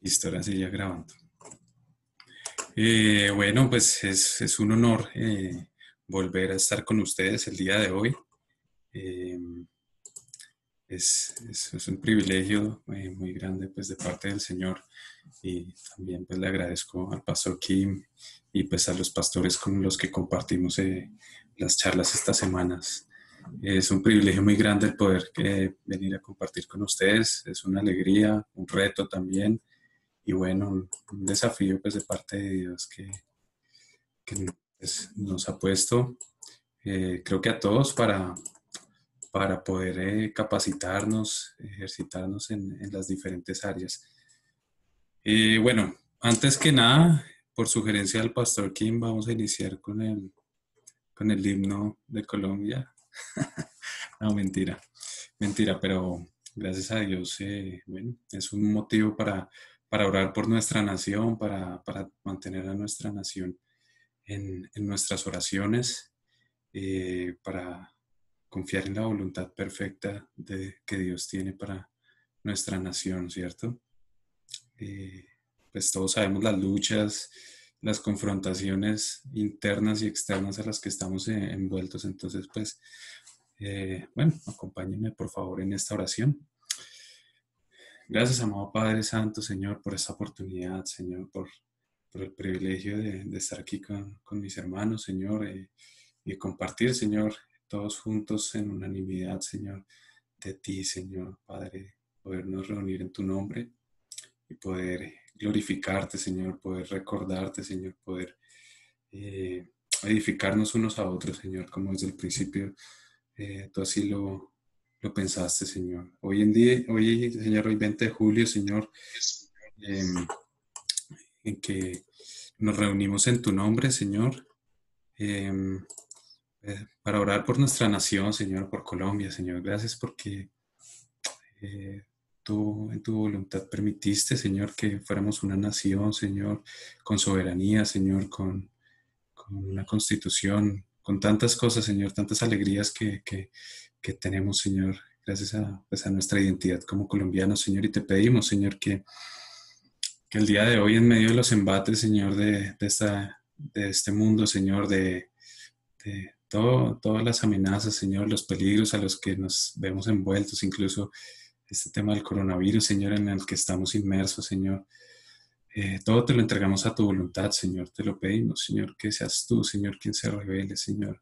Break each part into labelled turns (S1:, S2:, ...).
S1: Listo, ahora sí ya grabando. Bueno, pues es un honor volver a estar con ustedes el día de hoy. Eh, es un privilegio muy grande pues de parte del Señor y también pues le agradezco al pastor Kim y pues a los pastores con los que compartimos las charlas estas semanas. Es un privilegio muy grande el poder venir a compartir con ustedes. Es una alegría, un reto también y bueno, un desafío pues de parte de Dios que pues, nos ha puesto, creo que a todos para poder capacitarnos, ejercitarnos en las diferentes áreas. Bueno, antes que nada, por sugerencia del pastor Kim, vamos a iniciar con el himno de Colombia. No, mentira, mentira, pero gracias a Dios, bueno, es un motivo para orar por nuestra nación, para mantener a nuestra nación en nuestras oraciones, para confiar en la voluntad perfecta que Dios tiene para nuestra nación, ¿cierto? Eh, pues todos sabemos las luchas, las confrontaciones internas y externas a las que estamos envueltos. Entonces, pues, bueno, acompáñenme por favor en esta oración. Gracias, amado Padre Santo, Señor, por esta oportunidad, Señor, por el privilegio de estar aquí con mis hermanos, Señor, y compartir, Señor, todos juntos en unanimidad, Señor, de ti, Señor, Padre, podernos reunir en tu nombre y poder glorificarte, Señor, poder recordarte, Señor, poder eh, edificarnos unos a otros, Señor, como desde el principio tú así lo pensaste, Señor. Hoy en día, hoy, Señor, hoy 20 de julio, Señor, eh, en que nos reunimos en tu nombre, Señor, eh, para orar por nuestra nación, Señor, por Colombia, Señor. Gracias porque eh, tú en tu voluntad permitiste, Señor, que fuéramos una nación, Señor, con soberanía, Señor, con una constitución, con tantas cosas, Señor, tantas alegrías que tenemos, Señor, gracias pues a nuestra identidad como colombianos, Señor, y te pedimos, Señor, que el día de hoy, en medio de los embates, Señor, de este mundo, Señor, de todas las amenazas, Señor, los peligros a los que nos vemos envueltos, incluso este tema del coronavirus, Señor, en el que estamos inmersos, Señor. Todo te lo entregamos a tu voluntad, Señor. Te lo pedimos, Señor, que seas tú, Señor, quien se revele, Señor,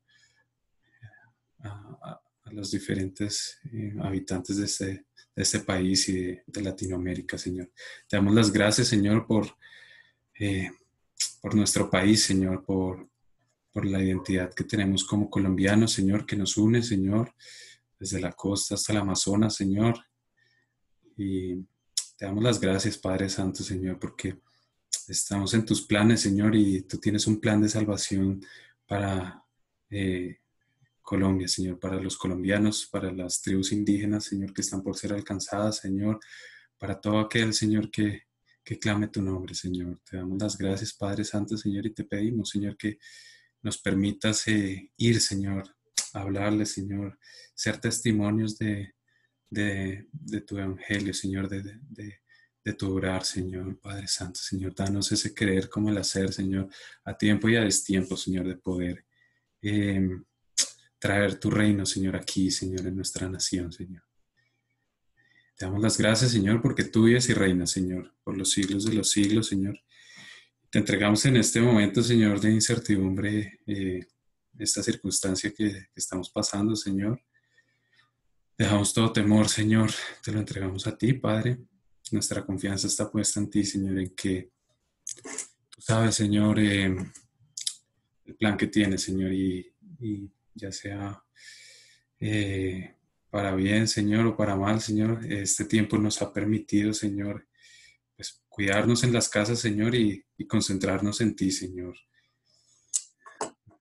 S1: a los diferentes habitantes de este país y de Latinoamérica, Señor. Te damos las gracias, Señor, eh, por nuestro país, Señor, por la identidad que tenemos como colombianos, Señor, que nos une, Señor, desde la costa hasta el Amazonas, Señor. Y te damos las gracias, Padre Santo, Señor, porque estamos en tus planes, Señor, y tú tienes un plan de salvación para Colombia, Señor, para los colombianos, para las tribus indígenas, Señor, que están por ser alcanzadas, Señor, para todo aquel, Señor, que clame tu nombre, Señor. Te damos las gracias, Padre Santo, Señor, y te pedimos, Señor, que nos permitas ir, Señor, a hablarle, Señor, ser testimonios de tu evangelio, Señor, de tu orar, Señor, Padre Santo, Señor, danos ese creer como el hacer, Señor, a tiempo y a destiempo, Señor, de poder eh, traer tu reino, Señor, aquí, Señor, en nuestra nación, Señor. Te damos las gracias, Señor, porque tú vives y reinas, Señor, por los siglos de los siglos, Señor. Te entregamos en este momento, Señor, de incertidumbre, esta circunstancia que estamos pasando, Señor. Dejamos todo temor, Señor, te lo entregamos a ti, Padre. Nuestra confianza está puesta en ti, Señor, en que tú sabes, Señor, el plan que tienes, Señor, y ya sea para bien, Señor, o para mal, Señor, este tiempo nos ha permitido, Señor, pues cuidarnos en las casas, Señor, y concentrarnos en ti, Señor.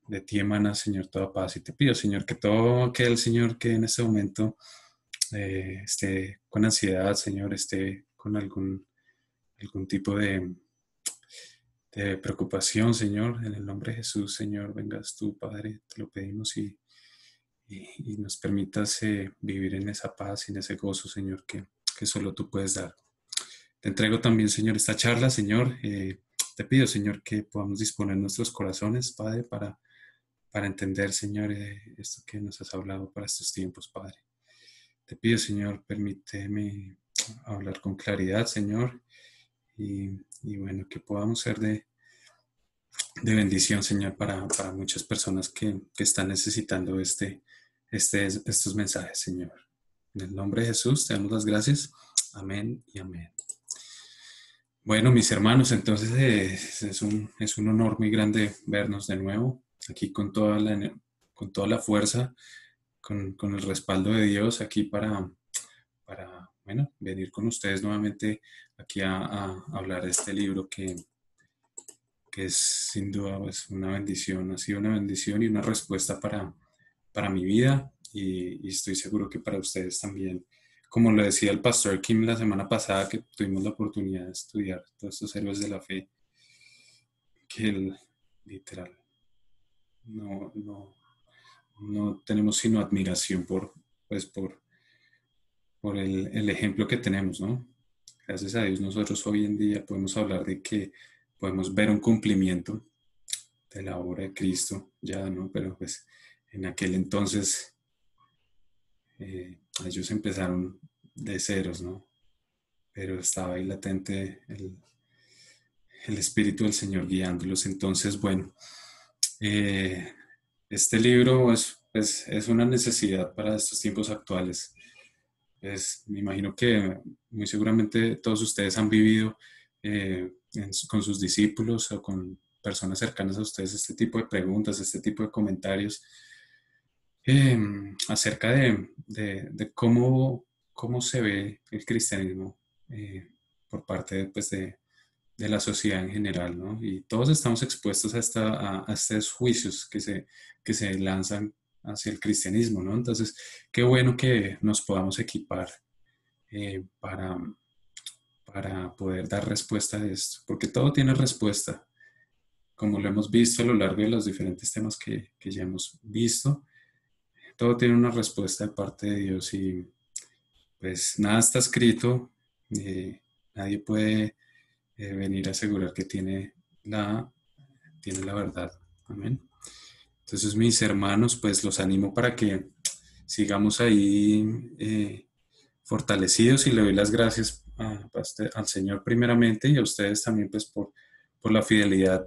S1: De ti emana, Señor, toda paz. Y te pido, Señor, que todo aquel, Señor, que en este momento esté con ansiedad, Señor, esté con algún tipo de preocupación, Señor, en el nombre de Jesús, Señor, vengas tú, Padre, te lo pedimos y nos permitas vivir en esa paz y en ese gozo, Señor, que solo tú puedes dar. Te entrego también, Señor, esta charla, Señor. Te pido, Señor, que podamos disponer nuestros corazones, Padre, para entender, Señor, esto que nos has hablado para estos tiempos, Padre. Te pido, Señor, permíteme hablar con claridad, Señor, y bueno, que podamos ser de bendición, Señor, para muchas personas que están necesitando estos mensajes, Señor. En el nombre de Jesús, te damos las gracias. Amén y amén. Bueno, mis hermanos, entonces es un honor muy grande vernos de nuevo, aquí con toda la fuerza, con el respaldo de Dios, aquí bueno, venir con ustedes nuevamente aquí a hablar de este libro que es sin duda pues, una bendición, ha sido una bendición y una respuesta para mi vida y estoy seguro que para ustedes también. Como lo decía el pastor Kim la semana pasada, que tuvimos la oportunidad de estudiar todos estos héroes de la fe, que él, literal, no, no, no tenemos sino admiración por el ejemplo que tenemos, ¿no? Gracias a Dios nosotros hoy en día podemos hablar de que podemos ver un cumplimiento de la obra de Cristo, ya, ¿no? Pero pues en aquel entonces ellos empezaron de ceros, ¿no? Pero estaba ahí latente el Espíritu del Señor guiándolos. Entonces, bueno, eh, este libro es una necesidad para estos tiempos actuales. Me imagino que muy seguramente todos ustedes han vivido con sus discípulos o con personas cercanas a ustedes este tipo de preguntas, este tipo de comentarios eh, acerca de cómo se ve el cristianismo por parte pues, de la sociedad en general, ¿no? Y todos estamos expuestos a estos juicios que se lanzan hacia el cristianismo, ¿no? Entonces, qué bueno que nos podamos equipar eh, para, para poder dar respuesta a esto, porque todo tiene respuesta, como lo hemos visto a lo largo de los diferentes temas que ya hemos visto, todo tiene una respuesta de parte de Dios y pues nada está escrito, eh, nadie puede venir a asegurar que tiene la verdad. Amén. Entonces, mis hermanos, pues los animo para que sigamos ahí fortalecidos y le doy las gracias al Señor primeramente y a ustedes también pues por la fidelidad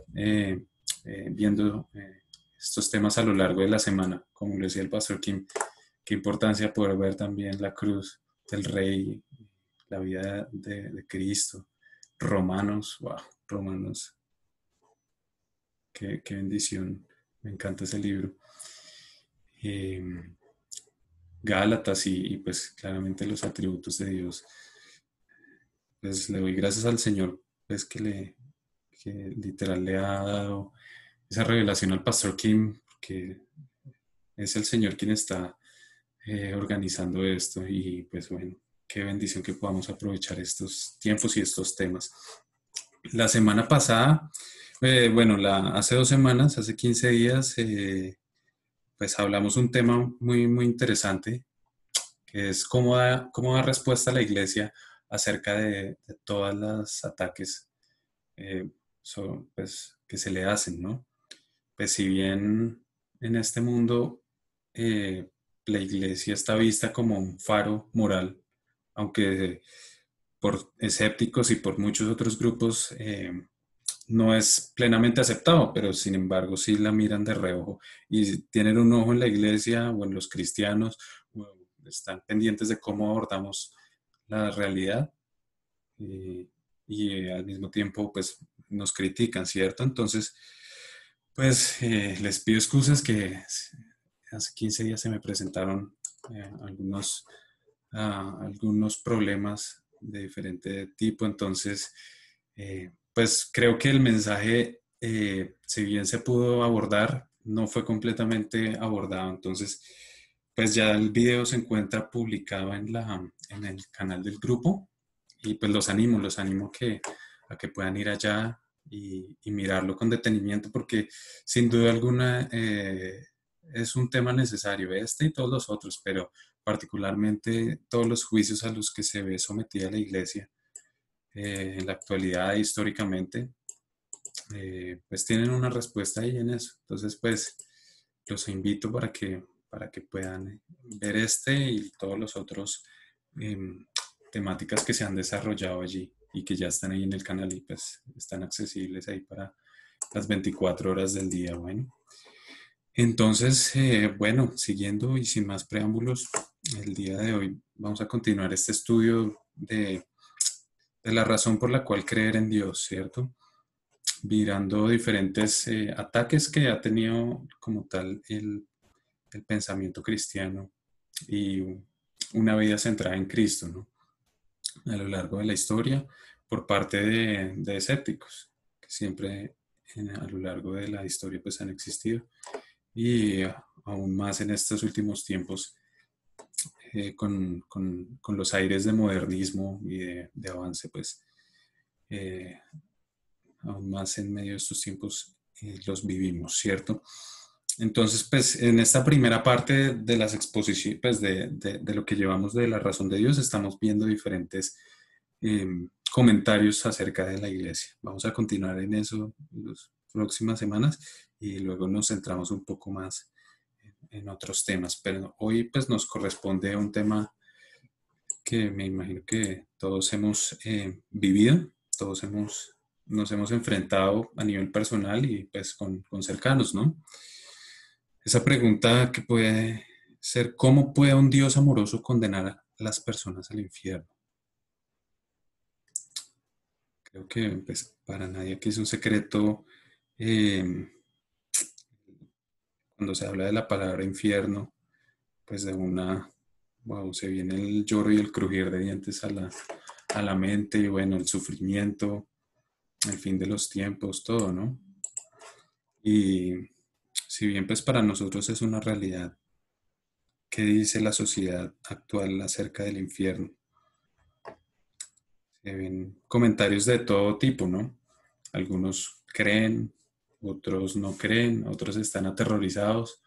S1: viendo estos temas a lo largo de la semana. Como le decía el pastor Kim, qué importancia poder ver también la cruz del Rey, la vida de Cristo, Romanos, wow, Romanos, qué bendición, me encanta ese libro. Eh, Gálatas pues claramente los atributos de Dios. Pues le doy gracias al Señor, pues que literal le ha dado esa revelación al pastor Kim, que es el Señor quien está organizando esto y pues bueno, qué bendición que podamos aprovechar estos tiempos y estos temas. La semana pasada, bueno, hace 2 semanas, hace 15 días, pues hablamos un tema muy interesante, que es cómo da respuesta a la iglesia acerca de todos los ataques pues, que se le hacen, ¿no? Pues si bien en este mundo eh, la iglesia está vista como un faro moral, aunque por escépticos y por muchos otros grupos no es plenamente aceptado, pero sin embargo sí la miran de reojo y tienen un ojo en la iglesia o en los cristianos, o están pendientes de cómo abordamos la realidad y al mismo tiempo pues nos critican, ¿cierto? Entonces, pues les pido excusas que hace 15 días se me presentaron algunos problemas de diferente tipo, entonces pues creo que el mensaje, si bien se pudo abordar, no fue completamente abordado. Entonces, pues ya el video se encuentra publicado en el canal del grupo y pues los animo a que puedan ir allá y mirarlo con detenimiento porque sin duda alguna es un tema necesario, este y todos los otros, pero particularmente todos los juicios a los que se ve sometida la iglesia en la actualidad históricamente, pues tienen una respuesta ahí en eso. Entonces, pues los invito para que puedan ver este y todos los otros temáticas que se han desarrollado allí y que ya están ahí en el canal y pues están accesibles ahí para las 24 horas del día. Bueno, entonces, bueno, siguiendo y sin más preámbulos, el día de hoy vamos a continuar este estudio de la razón por la cual creer en Dios, ¿cierto? Mirando diferentes ataques que ha tenido como tal el pensamiento cristiano y una vida centrada en Cristo, ¿no? A lo largo de la historia por parte de escépticos, que siempre a lo largo de la historia pues han existido y aún más en estos últimos tiempos con los aires de modernismo y de avance pues eh, aún más en medio de estos tiempos los vivimos, ¿cierto? Entonces, pues en esta primera parte de las exposiciones, pues de lo que llevamos de la razón de Dios, estamos viendo diferentes eh, comentarios acerca de la iglesia. Vamos a continuar en eso las próximas semanas y luego nos centramos un poco más en otros temas. Pero hoy pues nos corresponde un tema que me imagino que todos hemos vivido, todos nos hemos enfrentado a nivel personal y pues con cercanos, ¿no? Esa pregunta que puede ser, ¿cómo puede un Dios amoroso condenar a las personas al infierno? Creo que pues, para nadie aquí es un secreto eh, cuando se habla de la palabra infierno, pues de una, wow, se viene el lloro y el crujir de dientes a la mente y bueno, el sufrimiento, el fin de los tiempos, todo, ¿no? Y si bien pues para nosotros es una realidad, ¿qué dice la sociedad actual acerca del infierno? Se ven comentarios de todo tipo, ¿no? Algunos creen, otros no creen, otros están aterrorizados,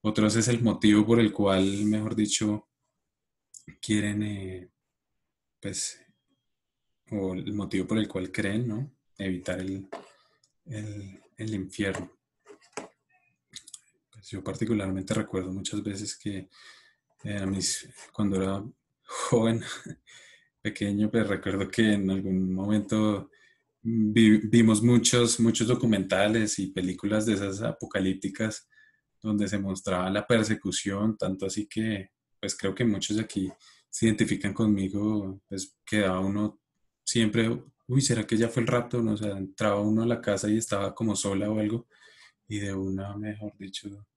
S1: otros es el motivo por el cual, mejor dicho, quieren, pues, o el motivo por el cual creen, ¿no? Evitar el infierno. Pues yo particularmente recuerdo muchas veces que cuando era joven, pequeño, pues recuerdo que en algún momento vimos muchos documentales y películas de esas apocalípticas donde se mostraba la persecución, tanto así que, pues creo que muchos de aquí se identifican conmigo, pues quedaba uno siempre, uy, ¿será que ya fue el rapto? No, o sea, entraba uno a la casa y estaba como sola o algo, y de una, mejor dicho,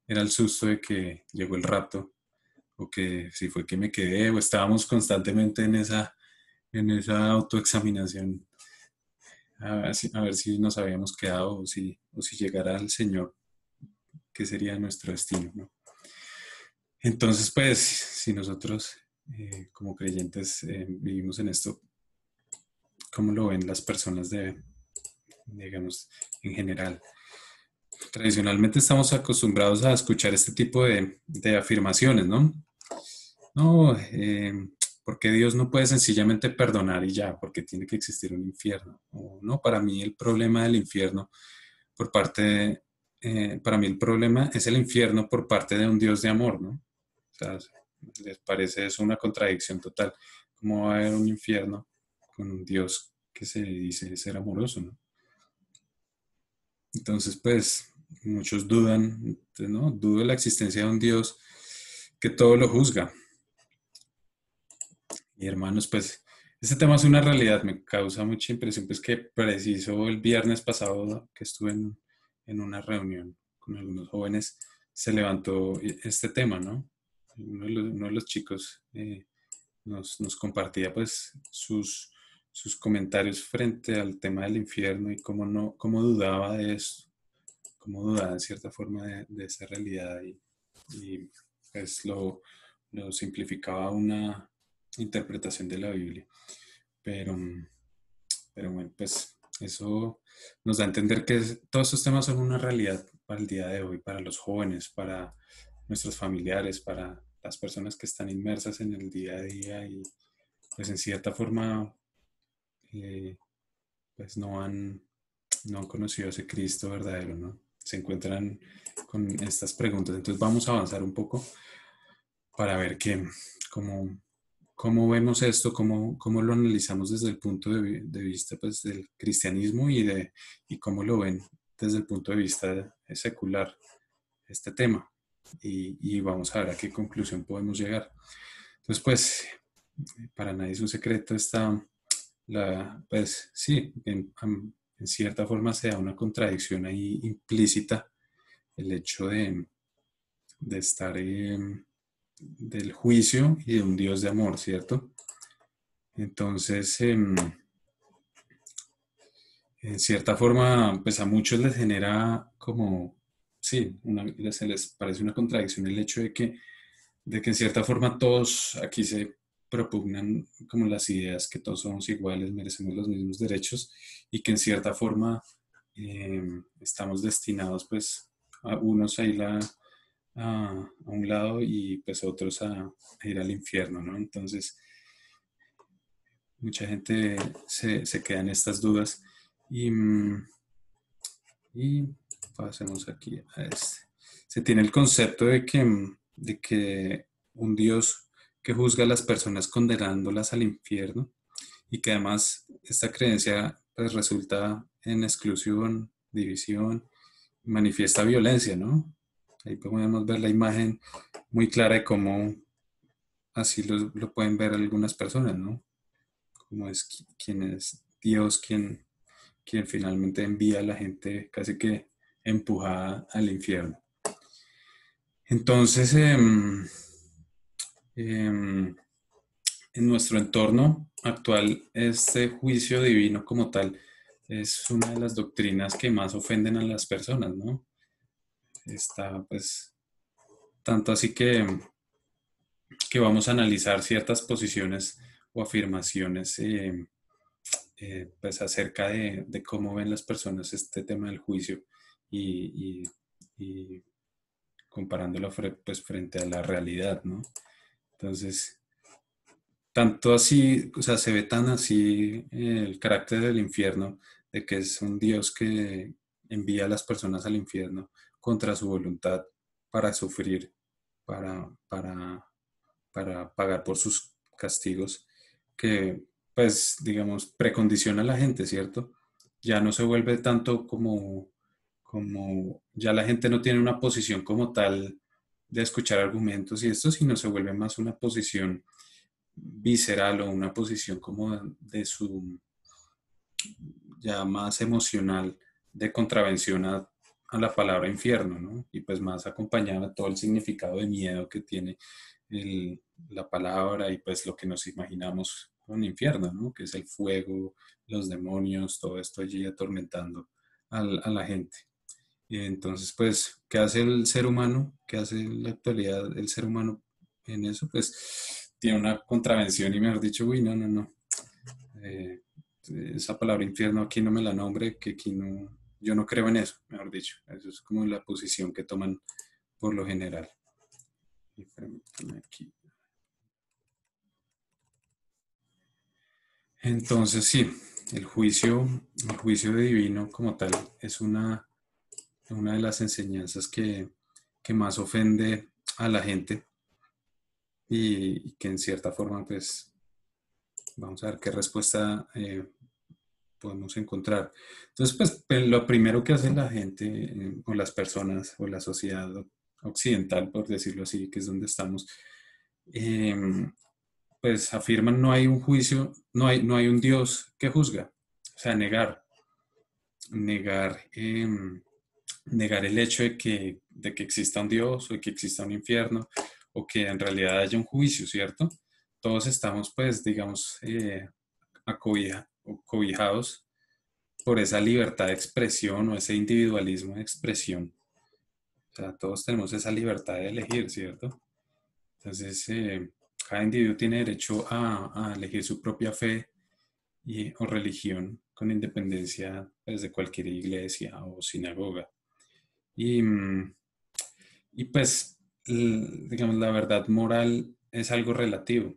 S1: era el susto de que llegó el rapto, o que si fue que me quedé, o estábamos constantemente en esa autoexaminación, a ver si nos habíamos quedado o si llegara el Señor, que sería nuestro destino, ¿no? Entonces, pues, si nosotros como creyentes vivimos en esto, ¿cómo lo ven las personas digamos, en general? Tradicionalmente estamos acostumbrados a escuchar este tipo de afirmaciones, ¿no? No, porque Dios no puede sencillamente perdonar y ya, porque tiene que existir un infierno. O, no, para mí el problema del infierno por parte para mí el problema es el infierno por parte de un Dios de amor, ¿no? O sea, les parece eso una contradicción total. ¿Cómo va a haber un infierno con un Dios que se dice ser amoroso, ¿no? Entonces, pues, muchos dudan, ¿no? Dudo de la existencia de un Dios que todo lo juzga. Y hermanos, pues, este tema es una realidad, me causa mucha impresión, pues que preciso el viernes pasado que estuve en una reunión con algunos jóvenes, se levantó este tema, ¿no? Uno de los chicos nos compartía pues sus comentarios frente al tema del infierno y cómo, no, cómo dudaba de esto, cómo dudaba en cierta forma de esa realidad y pues lo simplificaba a una interpretación de la Biblia. Pero, pero bueno, pues eso nos da a entender que todos estos temas son una realidad para el día de hoy, para los jóvenes, para nuestros familiares, para las personas que están inmersas en el día a día y pues en cierta forma eh, pues no han conocido a ese Cristo verdadero, ¿no? Se encuentran con estas preguntas. Entonces vamos a avanzar un poco para ver cómo, cómo vemos esto, cómo lo analizamos desde el punto de vista pues, del cristianismo y cómo lo ven desde el punto de vista secular este tema. Y vamos a ver a qué conclusión podemos llegar. Entonces, pues, para nadie es un secreto pues sí, en cierta forma se da una contradicción ahí implícita el hecho de estar del juicio y de un Dios de amor, ¿cierto? Entonces, en cierta forma, pues a muchos les genera como, sí, se les parece una contradicción el hecho de que en cierta forma todos aquí se propugnan como las ideas que todos somos iguales, merecemos los mismos derechos y que en cierta forma estamos destinados pues a unos a un lado y pues otros a ir al infierno, ¿no? Entonces, mucha gente se queda en estas dudas y pasemos aquí a este. Se tiene el concepto de que un Dios que juzga a las personas condenándolas al infierno y que además esta creencia pues resulta en exclusión, división, manifiesta violencia, ¿no? Ahí podemos ver la imagen muy clara de cómo así lo pueden ver algunas personas, ¿no? Como es quién es Dios, quien finalmente envía a la gente casi que empujada al infierno. Entonces, en nuestro entorno actual, este juicio divino como tal es una de las doctrinas que más ofenden a las personas, ¿no? Está, pues, tanto así que vamos a analizar ciertas posiciones o afirmaciones pues acerca de cómo ven las personas este tema del juicio y, y comparándolo pues, frente a la realidad, ¿no? Entonces, tanto así, o sea, se ve tan así el carácter del infierno, de que es un Dios que envía a las personas al infierno contra su voluntad para sufrir, para pagar por sus castigos, que pues, digamos, precondiciona a la gente, ¿cierto? Ya no se vuelve tanto como ya la gente no tiene una posición como tal de escuchar argumentos y esto, sino se vuelve más una posición visceral o una posición como de su ya más emocional de contravención a la palabra infierno, ¿no? Y pues más acompañada de todo el significado de miedo que tiene la palabra y pues lo que nos imaginamos con infierno, ¿no? Que es el fuego, los demonios, todo esto allí atormentando a la gente. Y entonces, pues, ¿qué hace el ser humano? ¿Qué hace en la actualidad el ser humano en eso? Pues tiene una contravención y mejor dicho, uy, no, no, no. Eh, esa palabra infierno aquí no me la nombre, que aquí no, yo no creo en eso, mejor dicho. Eso es como la posición que toman por lo general. Y permítame aquí. Entonces, sí, el juicio divino como tal es una de las enseñanzas que más ofende a la gente y que en cierta forma, pues, vamos a ver qué respuesta podemos encontrar. Entonces, pues, lo primero que hace la gente o las personas o la sociedad occidental, por decirlo así, que es donde estamos, eh, pues afirman no hay un juicio, no hay un Dios que juzga. O sea, negar, negar el hecho de que exista un Dios o de que exista un infierno o que en realidad haya un juicio, ¿cierto? Todos estamos, pues, digamos, cobijados por esa libertad de expresión o ese individualismo de expresión. O sea, todos tenemos esa libertad de elegir, ¿cierto? Entonces, cada individuo tiene derecho a elegir su propia fe o religión con independencia pues, de cualquier iglesia o sinagoga. Y, y pues, digamos, la verdad moral es algo relativo.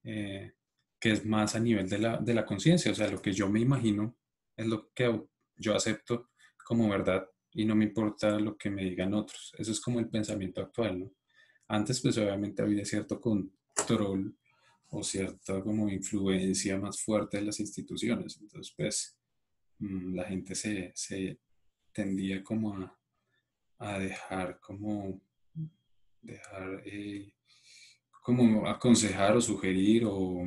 S1: Eh, que es más a nivel de la conciencia, o sea, lo que yo me imagino es lo que yo acepto como verdad y no me importa lo que me digan otros. Eso es como el pensamiento actual, ¿no? Antes, pues obviamente había cierto control o cierta como influencia más fuerte de las instituciones. Entonces, pues la gente se tendía como a dejar como dejar como aconsejar o sugerir o,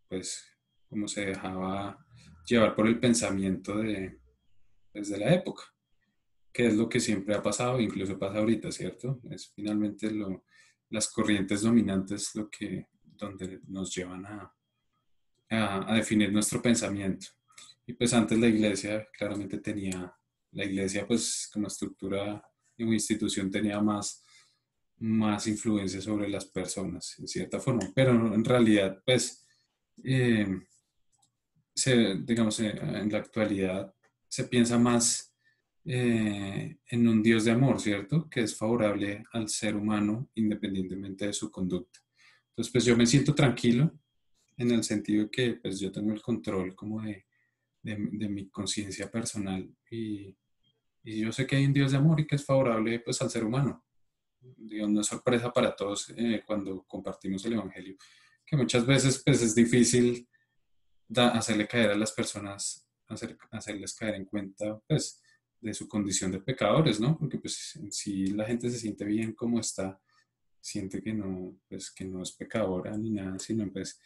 S1: pues como se dejaba llevar por el pensamiento pues, de la época, que es lo que siempre ha pasado, incluso pasa ahorita, ¿cierto? Es finalmente las corrientes dominantes lo que donde nos llevan a definir nuestro pensamiento. Y pues antes la iglesia claramente tenía, la iglesia pues como estructura y como institución tenía más influencia sobre las personas, en cierta forma. Pero en realidad, pues, eh, digamos, en la actualidad se piensa más en un Dios de amor, ¿cierto? Que es favorable al ser humano independientemente de su conducta. Entonces, pues yo me siento tranquilo en el sentido que pues yo tengo el control como de mi conciencia personal y yo sé que hay un Dios de amor y que es favorable pues al ser humano. Dios, no es sorpresa para todos cuando compartimos el Evangelio, que muchas veces pues es difícil hacerle caer a las personas, hacerles caer en cuenta pues de su condición de pecadores, ¿no? Porque pues si la gente se siente bien como está, siente que no, pues que no es pecadora ni nada, sino pues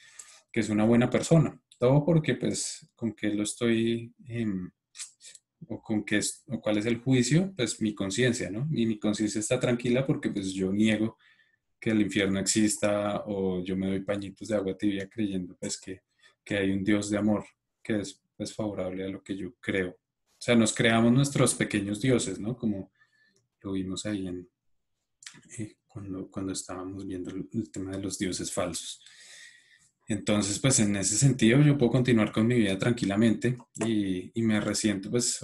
S1: que es una buena persona. Todo porque pues con qué lo estoy o con qué es, o cuál es el juicio, pues mi conciencia, ¿no? Y mi conciencia está tranquila porque pues yo niego que el infierno exista o yo me doy pañitos de agua tibia creyendo pues que hay un Dios de amor que es pues favorable a lo que yo creo. O sea, nos creamos nuestros pequeños dioses, ¿no? Como lo vimos ahí cuando estábamos viendo el tema de los dioses falsos. Entonces, pues en ese sentido yo puedo continuar con mi vida tranquilamente y me resiento, pues,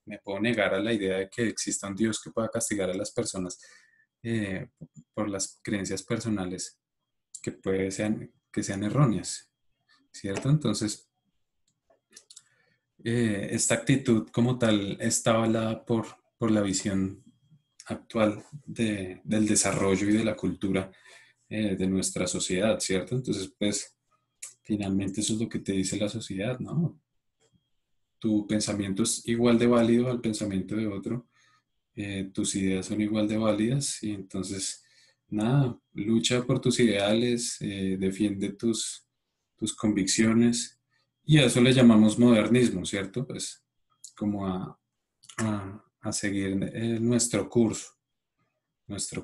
S1: me puedo negar a la idea de que exista un Dios que pueda castigar a las personas eh, por las creencias personales que sean erróneas, ¿cierto? Entonces, esta actitud como tal está avalada por la visión actual del desarrollo y de la cultura de nuestra sociedad, ¿cierto? Entonces, pues, finalmente eso es lo que te dice la sociedad, ¿no? Tu pensamiento es igual de válido al pensamiento de otro, tus ideas son igual de válidas y entonces, nada, lucha por tus ideales, defiende tus convicciones y a eso le llamamos modernismo, ¿cierto? Pues como a seguir nuestro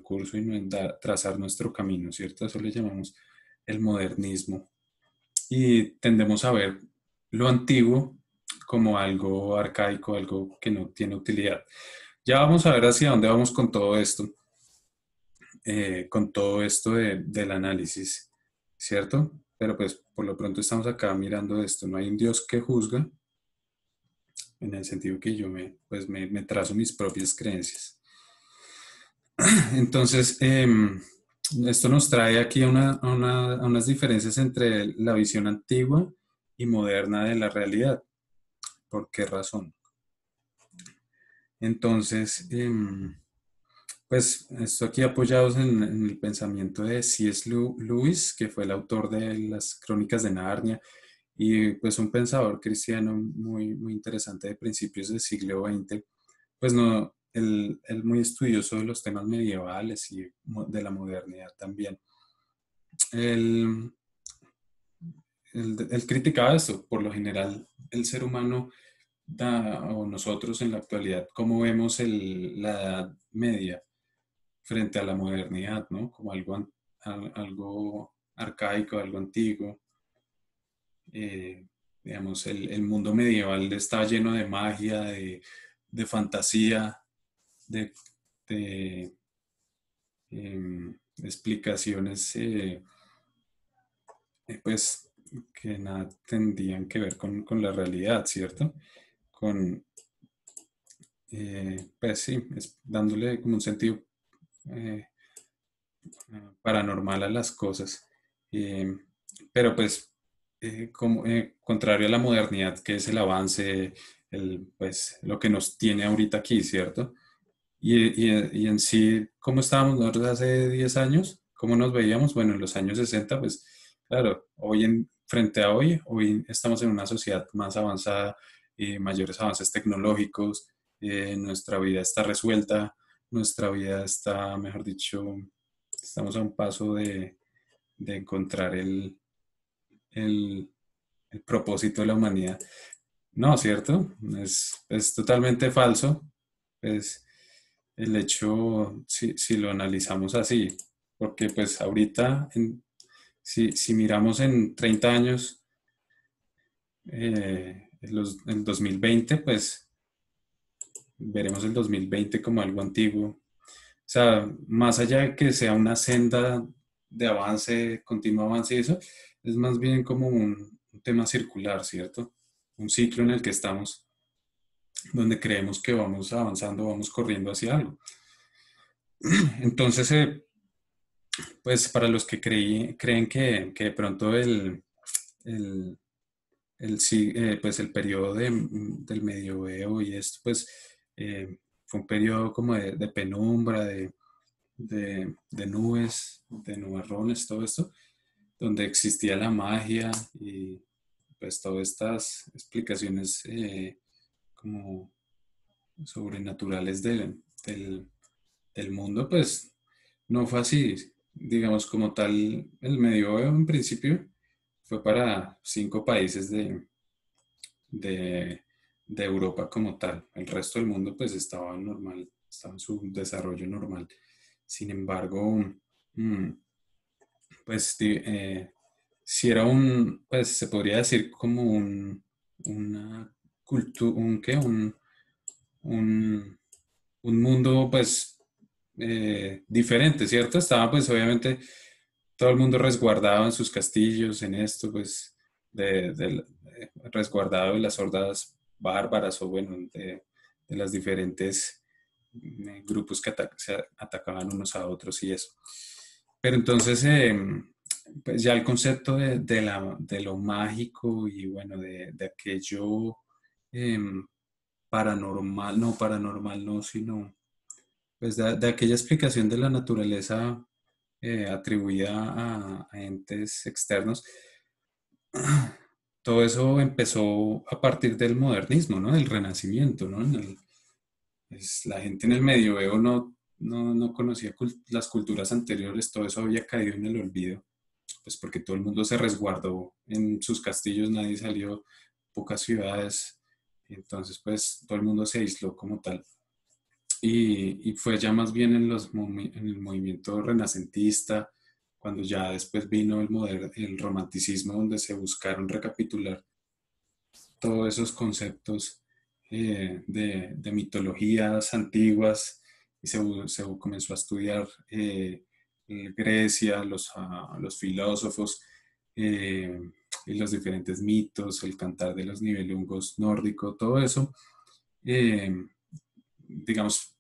S1: curso y trazar nuestro camino, ¿cierto? A eso le llamamos el modernismo y tendemos a ver lo antiguo como algo arcaico, algo que no tiene utilidad. Ya vamos a ver hacia dónde vamos con todo esto del análisis, ¿cierto? Pero pues por lo pronto estamos acá mirando esto. No hay un Dios que juzga, en el sentido que yo pues me trazo mis propias creencias. Entonces, esto nos trae aquí a unas diferencias entre la visión antigua y moderna de la realidad. ¿Por qué razón? Entonces, pues esto aquí apoyados en el pensamiento de C.S. Lewis, que fue el autor de las Crónicas de Narnia y pues un pensador cristiano muy interesante de principios del siglo XX, pues no, él muy estudioso de los temas medievales y de la modernidad también. Él, él criticaba esto, por lo general el ser humano o nosotros en la actualidad, cómo vemos la Edad Media frente a la modernidad, ¿no? Como algo arcaico, algo antiguo. Eh, digamos, el mundo medieval está lleno de magia, de fantasía, de, de, explicaciones, pues, que nada tendrían que ver con la realidad, ¿cierto? Con, pues sí, dándole como un sentido eh, paranormal a las cosas. pero pues como, contrario a la modernidad, que es el avance, pues, lo que nos tiene ahorita aquí, ¿cierto? Y en sí, ¿cómo estábamos nosotros hace 10 años? ¿Cómo nos veíamos? Bueno, en los años 60 pues claro, frente a hoy estamos en una sociedad más avanzada y mayores avances tecnológicos, nuestra vida está resuelta, nuestra vida está, mejor dicho, estamos a un paso de encontrar el, el propósito de la humanidad. No, ¿cierto? Es totalmente falso. Pues el hecho, si lo analizamos así, porque pues ahorita, si miramos en 30 años, en 2020, pues veremos el 2020 como algo antiguo. O sea, más allá de que sea una senda de avance, continuo avance y eso, es más bien como un tema circular, ¿cierto? Un ciclo en el que estamos, donde creemos que vamos avanzando, vamos corriendo hacia algo. Entonces, pues para los que creen que de pronto el, pues el periodo del medioevo y esto, pues fue un periodo como de penumbra, de nubes, de nubarrones, todo esto, donde existía la magia y pues todas estas explicaciones como sobrenaturales del mundo, pues no fue así. Digamos, como tal, el medioevo en principio fue para 5 países de, de Europa como tal. El resto del mundo pues estaba normal, estaba en su desarrollo normal. Sin embargo, mm, pues si era pues se podría decir como una cultura, un, un mundo pues diferente, ¿cierto? Estaba pues obviamente todo el mundo resguardado en sus castillos, en esto pues resguardado de las hordas bárbaras o bueno, de las diferentes grupos que se atacaban unos a otros y eso. Pero entonces, pues ya el concepto de lo mágico y bueno, de aquello em, paranormal no, sino pues de aquella explicación de la naturaleza atribuida a entes externos, todo eso empezó a partir del modernismo, ¿no? Del Renacimiento, ¿no? Pues, la gente en el medioevo no conocía las culturas anteriores, todo eso había caído en el olvido, pues porque todo el mundo se resguardó en sus castillos, nadie salió, pocas ciudades, entonces pues todo el mundo se aisló como tal. Y fue ya más bien en el movimiento renacentista, cuando ya después vino el romanticismo, donde se buscaron recapitular todos esos conceptos de mitologías antiguas y se comenzó a estudiar Grecia, los filósofos eh, y los diferentes mitos, el cantar de los nibelungos nórdico, todo eso. eh, digamos,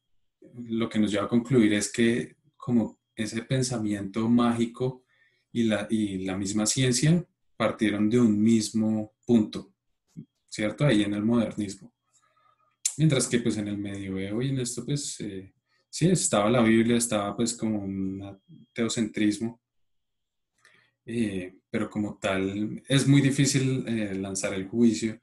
S1: lo que nos lleva a concluir es que como ese pensamiento mágico y la misma ciencia partieron de un mismo punto, ¿cierto? Ahí en el modernismo. Mientras que pues en el medioevo y en esto pues sí, estaba la Biblia, estaba pues como un teocentrismo, pero como tal es muy difícil lanzar el juicio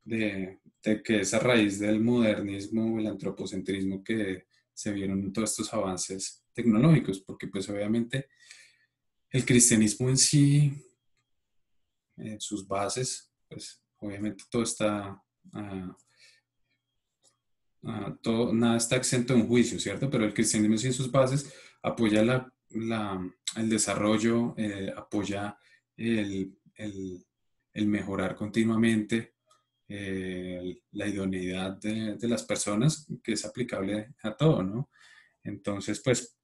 S1: de que es a raíz del modernismo o el antropocentrismo que se vieron todos estos avances tecnológicos, porque pues obviamente el cristianismo en sí, sus bases, pues obviamente todo está, ah, nada está exento de un juicio, ¿cierto? Pero el cristianismo en sí en sus bases apoya el desarrollo, apoya el mejorar continuamente la idoneidad de las personas, que es aplicable a todo, ¿no? Entonces, pues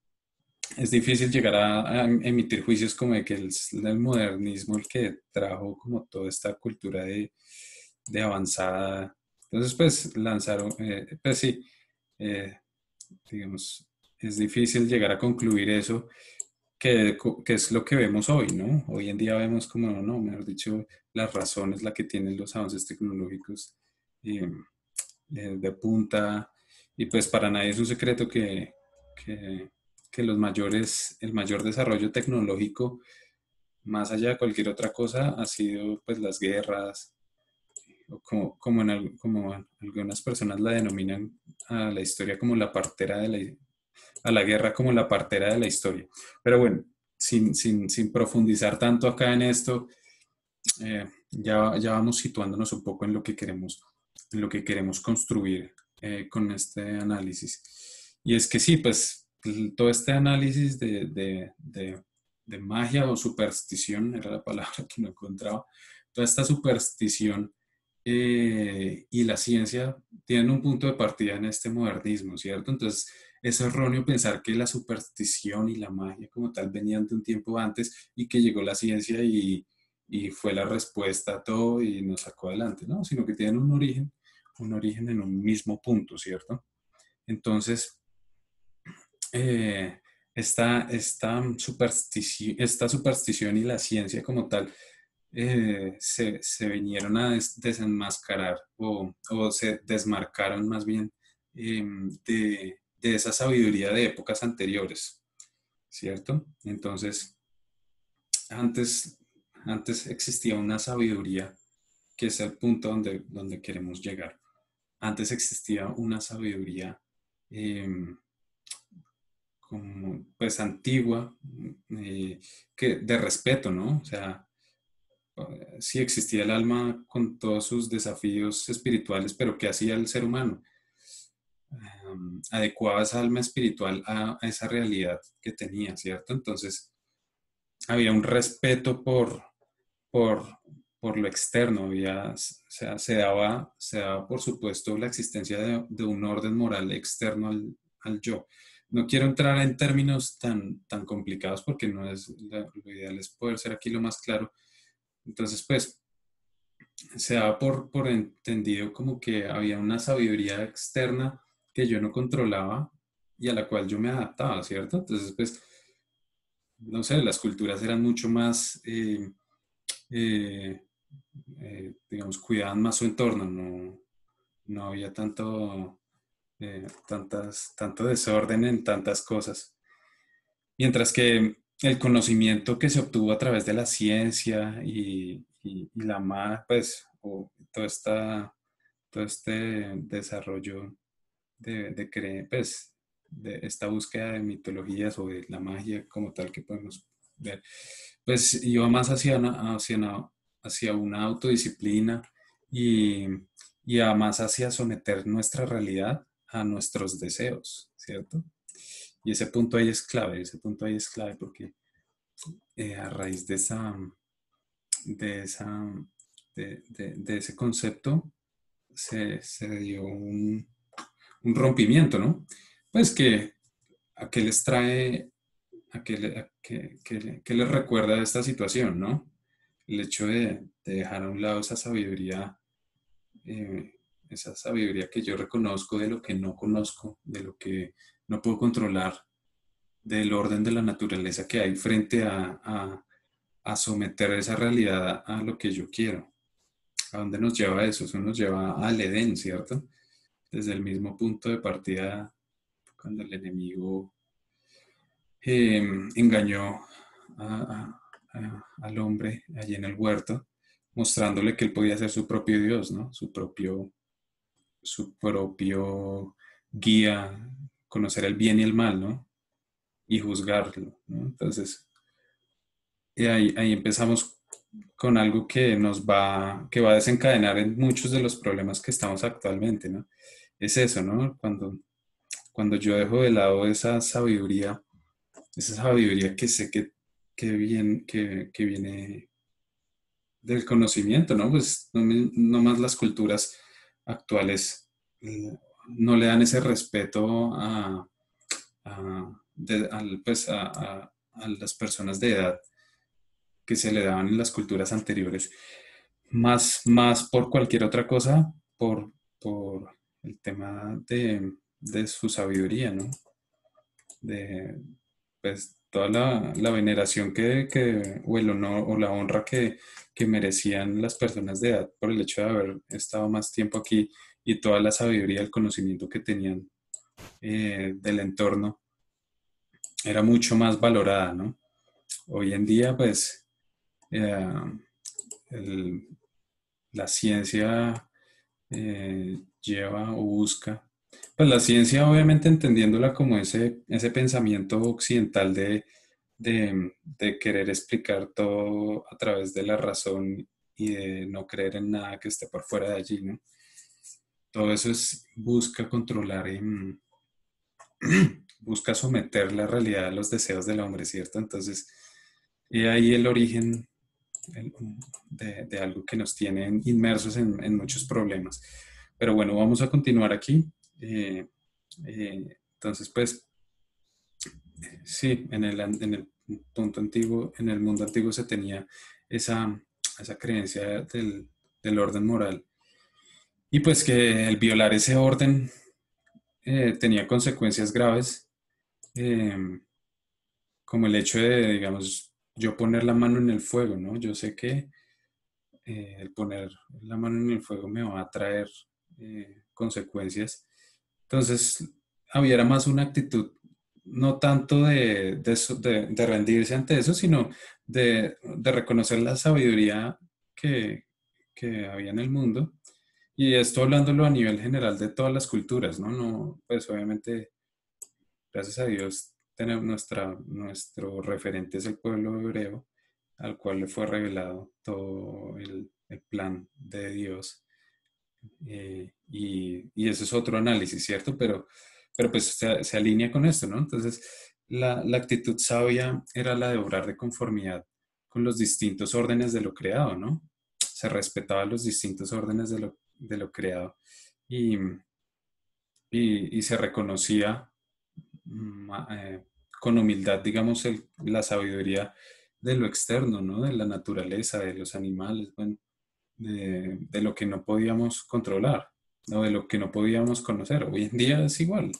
S1: es difícil llegar a emitir juicios como de que es el modernismo el que trajo como toda esta cultura de avanzada. Entonces, pues lanzaron, pues sí, eh, digamos, es difícil llegar a concluir eso, que es lo que vemos hoy, ¿no? Hoy en día vemos como, no, mejor dicho, la razón es la que tienen los avances tecnológicos eh, de punta, y pues para nadie es un secreto que, que el mayor desarrollo tecnológico, más allá de cualquier otra cosa, ha sido pues las guerras, o como algunas personas la denominan a la historia como la partera de a la guerra como la partera de la historia. Pero bueno, sin profundizar tanto acá en esto, ya vamos situándonos un poco en lo que queremos construir con este análisis. Y es que sí, pues todo este análisis de magia o superstición, era la palabra que no encontraba, toda esta superstición y la ciencia tienen un punto de partida en este modernismo, ¿cierto? Entonces, es erróneo pensar que la superstición y la magia como tal venían de un tiempo antes y que llegó la ciencia y fue la respuesta a todo y nos sacó adelante, ¿no? Sino que tienen un origen en un mismo punto, ¿cierto? Entonces, eh, esta superstición y la ciencia como tal se vinieron a desenmascarar o se desmarcaron más bien de esa sabiduría de épocas anteriores, ¿cierto? Entonces, antes, antes existía una sabiduría que es el punto donde queremos llegar. Antes existía una sabiduría eh, como, pues antigua, de respeto, ¿no? O sea, sí existía el alma con todos sus desafíos espirituales, pero ¿qué hacía el ser humano? Adecuaba esa alma espiritual a esa realidad que tenía, ¿cierto? Entonces, había un respeto por, por lo externo, o sea, se daba por supuesto la existencia de un orden moral externo al yo. No quiero entrar en términos tan complicados porque no es lo ideal es poder ser aquí lo más claro. Entonces, pues, se daba por entendido como que había una sabiduría externa que yo no controlaba y a la cual yo me adaptaba, ¿cierto? Entonces, pues, no sé, las culturas eran mucho más eh, digamos, cuidaban más su entorno, no había tanto desorden en tantas cosas. Mientras que el conocimiento que se obtuvo a través de la ciencia y la pues, o todo este desarrollo pues, de esta búsqueda de mitologías o de la magia como tal que podemos ver, pues iba más hacia una autodisciplina y, y además hacia someter nuestra realidad a nuestros deseos, ¿cierto? Y ese punto ahí es clave, ese punto ahí es clave porque a raíz de, esa, de ese concepto se dio un rompimiento, ¿no? Pues que a qué les trae, a qué les recuerda esta situación, ¿no? El hecho de dejar a un lado eh, esa sabiduría que yo reconozco de lo que no conozco, de lo que no puedo controlar, del orden de la naturaleza que hay frente a someter esa realidad a lo que yo quiero. ¿A dónde nos lleva eso? Eso nos lleva al Edén, ¿cierto? Desde el mismo punto de partida, cuando el enemigo engañó al hombre allí en el huerto, mostrándole que él podía ser su propio Dios, ¿no? Su propio guía, conocer el bien y el mal, ¿no? Y juzgarlo, ¿no? Entonces, ahí empezamos con algo que va a desencadenar en muchos de los problemas que estamos actualmente, ¿no? Es eso, ¿no? Cuando yo dejo de lado esa sabiduría que sé que viene del conocimiento, ¿no? Pues no más las culturas actuales no le dan ese respeto pues a las personas de edad que se le daban en las culturas anteriores, más por cualquier otra cosa, por el tema de su sabiduría, ¿no? De, pues, toda la veneración o el honor o la honra que merecían las personas de edad por el hecho de haber estado más tiempo aquí y toda la sabiduría, el conocimiento que tenían del entorno era mucho más valorada, ¿no? Hoy en día, pues, eh, el- la ciencia lleva o busca, pues la ciencia obviamente entendiéndola como ese pensamiento occidental de querer explicar todo a través de la razón y de no creer en nada que esté por fuera de allí, ¿no? Todo eso busca controlar y busca someter la realidad a los deseos del hombre, ¿cierto? Entonces, y ahí el origen el- de algo que nos tiene inmersos en muchos problemas. Pero bueno, vamos a continuar aquí. Eh, entonces, pues, sí, en el punto antiguo, en el mundo antiguo se tenía esa, esa creencia del orden moral. Y pues que el violar ese orden tenía consecuencias graves, eh, como el hecho de, digamos, yo poner la mano en el fuego, ¿no? Yo sé que el poner la mano en el fuego me va a traer consecuencias. Entonces, había más una actitud, no tanto de rendirse ante eso, sino de reconocer la sabiduría que, que había en el mundo. Y esto hablándolo a nivel general de todas las culturas, ¿no? No, pues obviamente, gracias a Dios, tenemos nuestro referente es el pueblo hebreo, al cual le fue revelado todo el plan de Dios. Y ese es otro análisis, ¿cierto? Pero pues se alinea con esto, ¿no? Entonces, la actitud sabia era la de obrar de conformidad con los distintos órdenes de lo creado, ¿no? Se respetaba los distintos órdenes de lo creado y, y se reconocía mm, con humildad, digamos, la sabiduría de lo externo, ¿no? De la naturaleza, de los animales, bueno, de lo que no podíamos controlar, o de lo que no podíamos conocer. Hoy en día es igual.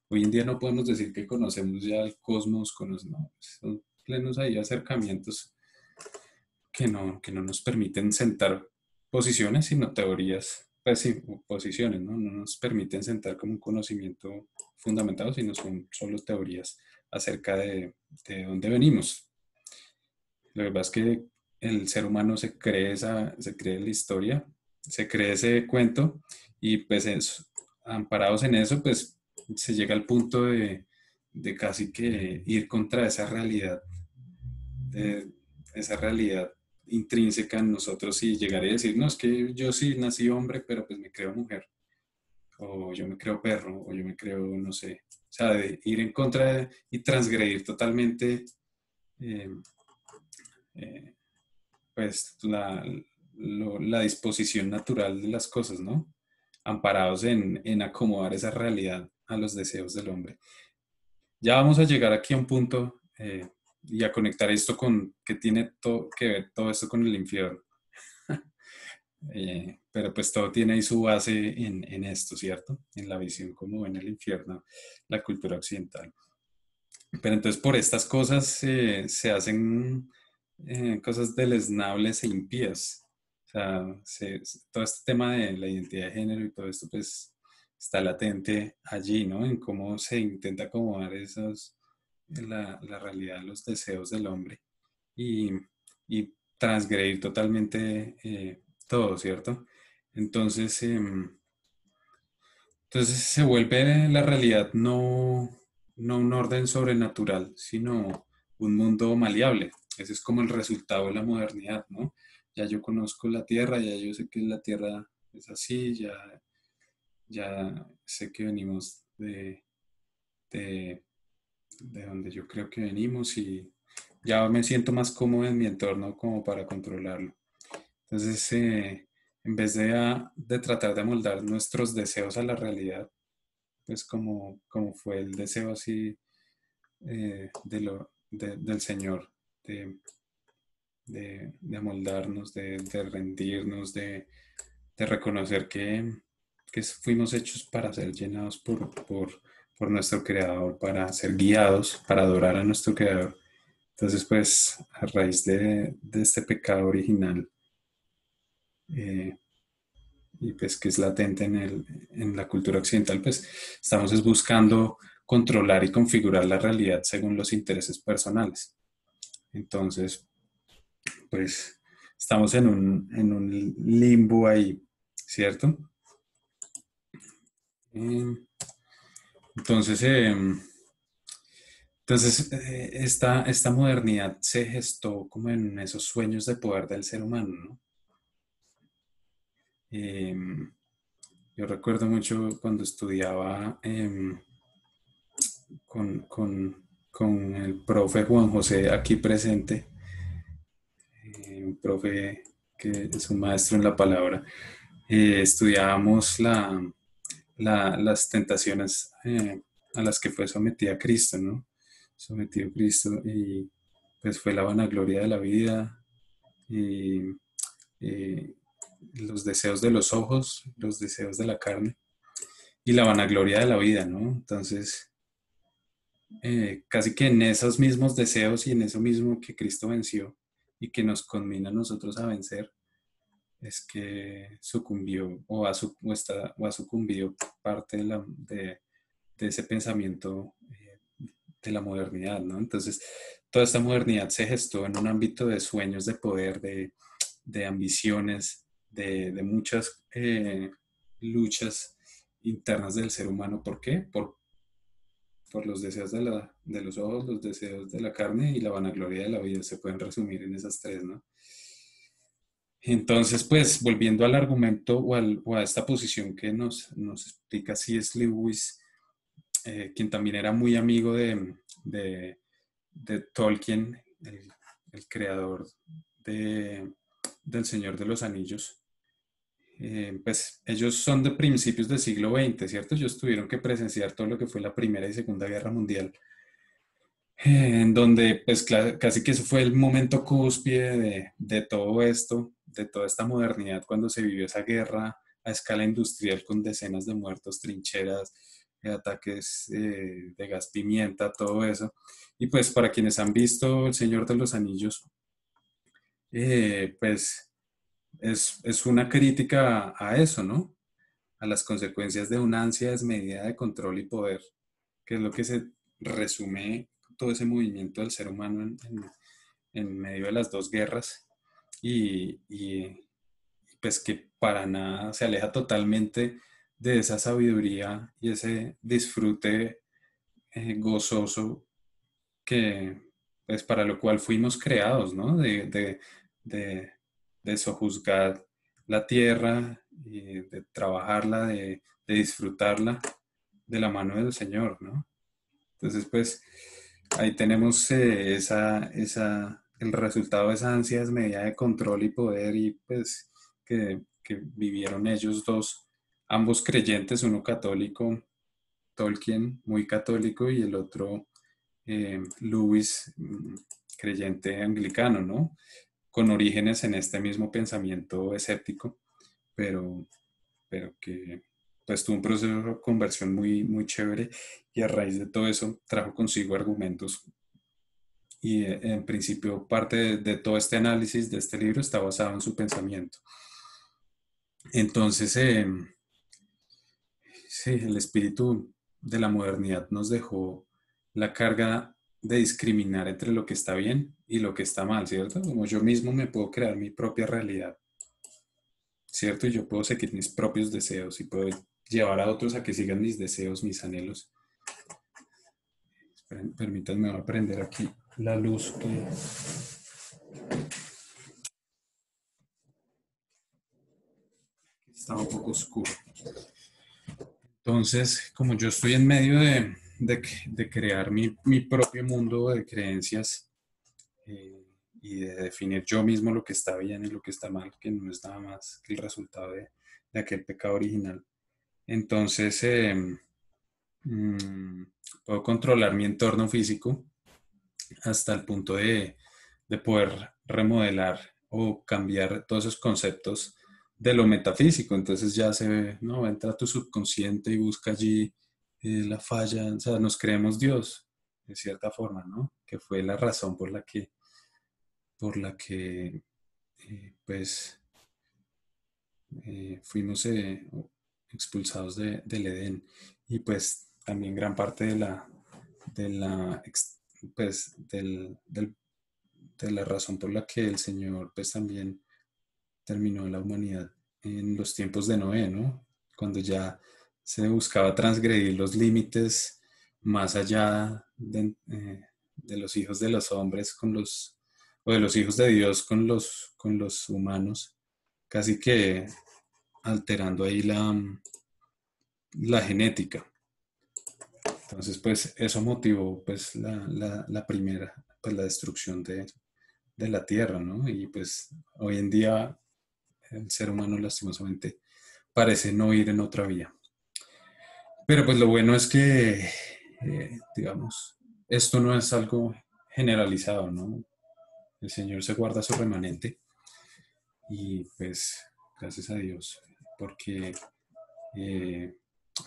S1: Hoy en día no podemos decir que conocemos ya el cosmos, no, son plenos ahí acercamientos que no nos permiten sentar posiciones, sino teorías, pues sí, posiciones, ¿no? No nos permiten sentar como un conocimiento fundamentado, sino son solo teorías acerca de dónde venimos. Lo que pasa es que el ser humano se cree la historia, se cree ese cuento y pues amparados en eso, pues se llega al punto de casi que ir contra esa realidad intrínseca en nosotros y llegar a decir, no, es que yo sí nací hombre, pero pues me creo mujer, o yo me creo perro, o yo me creo, no sé, o sea, de ir en contra y transgredir totalmente eh, eh, pues la disposición natural de las cosas, ¿no? Amparados en acomodar esa realidad a los deseos del hombre. Ya vamos a llegar aquí a un punto y a conectar esto con que tiene que ver todo esto con el infierno. Pero pues todo tiene ahí su base en esto, ¿cierto? En la visión como en el infierno, la cultura occidental. Pero entonces por estas cosas se hacen cosas deleznables e impías. O sea, todo este tema de la identidad de género y todo esto pues está latente allí, ¿no? En cómo se intenta acomodar la realidad, los deseos del hombre y, y transgredir totalmente todo, ¿cierto? Entonces, entonces se vuelve la realidad no un orden sobrenatural, sino un mundo maleable. Ese es como el resultado de la modernidad, ¿no? Ya yo conozco la Tierra, ya yo sé que la Tierra es así, ya sé que venimos de, de donde yo creo que venimos y ya me siento más cómodo en mi entorno como para controlarlo. Entonces, en vez de tratar de amoldar nuestros deseos a la realidad, pues como fue el deseo así del Señor, de, de amoldarnos, de rendirnos, de reconocer que fuimos hechos para ser llenados por por nuestro Creador, para ser guiados, para adorar a nuestro Creador. Entonces, pues, a raíz de este pecado original, eh, y pues que es latente en la cultura occidental, pues estamos es buscando controlar y configurar la realidad según los intereses personales. Entonces, pues estamos en un limbo ahí, ¿cierto? Eh, entonces, esta modernidad se gestó como en esos sueños de poder del ser humano, ¿no? Eh, yo recuerdo mucho cuando estudiaba con el profe Juan José aquí presente, un profe que es un maestro en la palabra, estudiábamos las tentaciones a las que fue sometida Cristo, ¿no? Sometido Cristo y pues fue la vanagloria de la vida y eh, los deseos de los ojos, los deseos de la carne y la vanagloria de la vida, ¿no? Entonces, casi que en esos mismos deseos y en eso mismo que Cristo venció y que nos conmina a nosotros a vencer, es que sucumbió o ha sucumbido parte de ese pensamiento de la modernidad, ¿no? Entonces, toda esta modernidad se gestó en un ámbito de sueños, de poder, de ambiciones, de muchas luchas internas del ser humano. ¿Por qué? Por los deseos de los ojos, los deseos de la carne y la vanagloria de la vida. Se pueden resumir en esas tres, ¿no? Entonces, pues, volviendo al argumento o a esta posición que nos explica C.S. Lewis, quien también era muy amigo de, de Tolkien, el creador de, del Señor de los Anillos. Pues ellos son de principios del siglo XX, ¿cierto? Ellos tuvieron que presenciar todo lo que fue la Primera y Segunda Guerra Mundial, en donde pues casi que eso fue el momento cúspide de todo esto, de toda esta modernidad, cuando se vivió esa guerra a escala industrial con decenas de muertos, trincheras, ataques de gas pimienta, todo eso. Y pues para quienes han visto El Señor de los Anillos, pues es una crítica a eso, ¿no? A las consecuencias de una ansia desmedida de control y poder, que es lo que se resume todo ese movimiento del ser humano en medio de las dos guerras y pues que para nada se aleja totalmente de esa sabiduría y ese disfrute gozoso que pues para lo cual fuimos creados, ¿no? De, de sojuzgar la tierra y de trabajarla, de disfrutarla de la mano del Señor, ¿no? Entonces, pues ahí tenemos el resultado de esa ansia desmedida de control y poder y pues que vivieron ellos dos, ambos creyentes, uno católico, Tolkien, muy católico, y el otro, Lewis, creyente anglicano, ¿no? Con orígenes en este mismo pensamiento escéptico, pero, pero que pues tuvo un proceso de conversión muy, muy chévere y a raíz de todo eso trajo consigo argumentos y en principio parte de todo este análisis de este libro está basado en su pensamiento. Entonces, sí, el espíritu de la modernidad nos dejó la carga de discriminar entre lo que está bien y lo que está mal, ¿cierto? Como yo mismo me puedo crear mi propia realidad, ¿cierto? Y yo puedo seguir mis propios deseos y puedo llevar a otros a que sigan mis deseos, mis anhelos. Esperen, permítanme, voy a prender aquí la luz que está un poco oscuro. Entonces, como yo estoy en medio de crear mi propio mundo de creencias eh, y de definir yo mismo lo que está bien y lo que está mal, que no es nada más que el resultado de aquel pecado original. Entonces, mm, puedo controlar mi entorno físico hasta el punto de poder remodelar o cambiar todos esos conceptos de lo metafísico. Entonces ya se ve, ¿no? Entra tu subconsciente y busca allí la falla, o sea, nos creemos Dios, de cierta forma, ¿no? Que fue la razón por la que pues, fuimos expulsados del Edén. Y pues también gran parte de la, pues, de la razón por la que el Señor pues también terminó la humanidad en los tiempos de Noé, ¿no? Cuando ya se buscaba transgredir los límites más allá de los hijos de los hombres o de los hijos de Dios con los humanos, casi que alterando ahí la genética. Entonces, pues eso motivó pues la primera, pues la destrucción de la tierra, ¿no? Y pues hoy en día el ser humano lastimosamente parece no ir en otra vía. Pero pues lo bueno es que, digamos, esto no es algo generalizado, ¿no? El Señor se guarda su remanente y pues gracias a Dios porque Él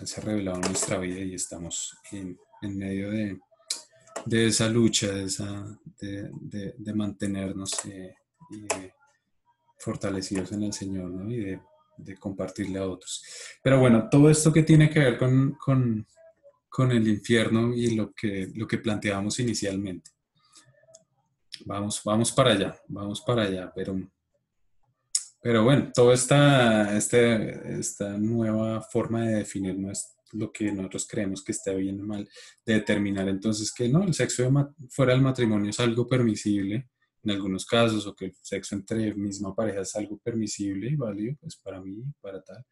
S1: se ha revelado en nuestra vida y estamos en medio de esa lucha, de mantenernos y fortalecidos en el Señor, ¿no? Y de compartirle a otros. Pero bueno, todo esto que tiene que ver con el infierno y lo que planteábamos inicialmente. Vamos para allá, pero bueno, esta nueva forma de definir no es lo que nosotros creemos que está bien o mal, de determinar entonces que no, el sexo fuera del matrimonio es algo permisible en algunos casos, o que el sexo entre misma pareja es algo permisible y válido, pues para mí, para tal.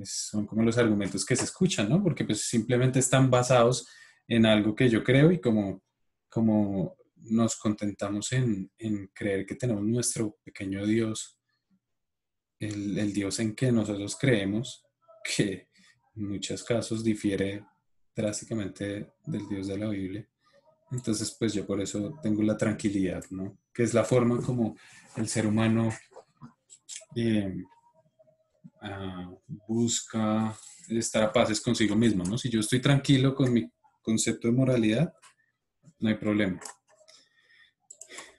S1: Son como los argumentos que se escuchan, ¿no? Porque pues simplemente están basados en algo que yo creo y como nos contentamos en creer que tenemos nuestro pequeño Dios, el Dios en que nosotros creemos, que en muchos casos difiere drásticamente del Dios de la Biblia. Entonces, pues yo por eso tengo la tranquilidad, ¿no? Que es la forma como el ser humano eh, busca estar a paz consigo mismo, ¿no? Si yo estoy tranquilo con mi concepto de moralidad, no hay problema.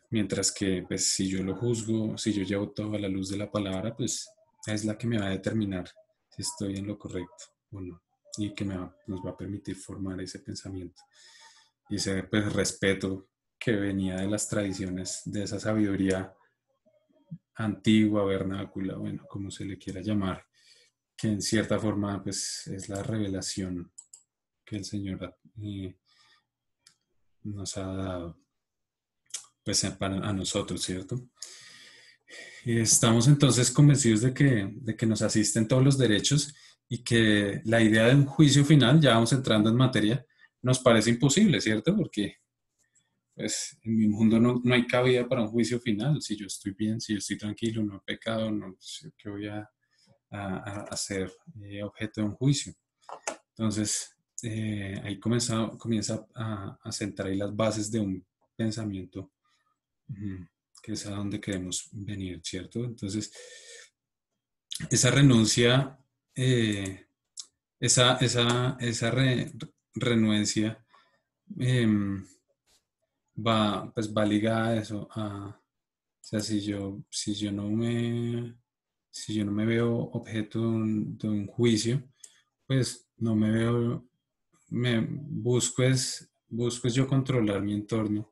S1: Mientras que, pues, si yo lo juzgo, si yo llevo todo a la luz de la palabra, pues es la que me va a determinar si estoy en lo correcto o no. Y que nos va a permitir formar ese pensamiento y ese pues, respeto que venía de las tradiciones, de esa sabiduría antigua, vernácula, bueno, como se le quiera llamar, que en cierta forma pues es la revelación que el Señor nos ha dado pues a nosotros, ¿cierto? Y estamos entonces convencidos de que nos asisten todos los derechos y que la idea de un juicio final, ya vamos entrando en materia, nos parece imposible, ¿cierto? Porque pues en mi mundo no hay cabida para un juicio final. Si yo estoy bien, si yo estoy tranquilo, no he pecado, no sé qué voy a ser objeto de un juicio. Entonces, ahí comienza a sentar ahí las bases de un pensamiento que es a donde queremos venir, ¿cierto? Entonces, esa renuncia, eh, esa renuencia em, va ligada a eso, o sea, si yo no me veo objeto de un juicio, pues no me veo, busco es yo controlar mi entorno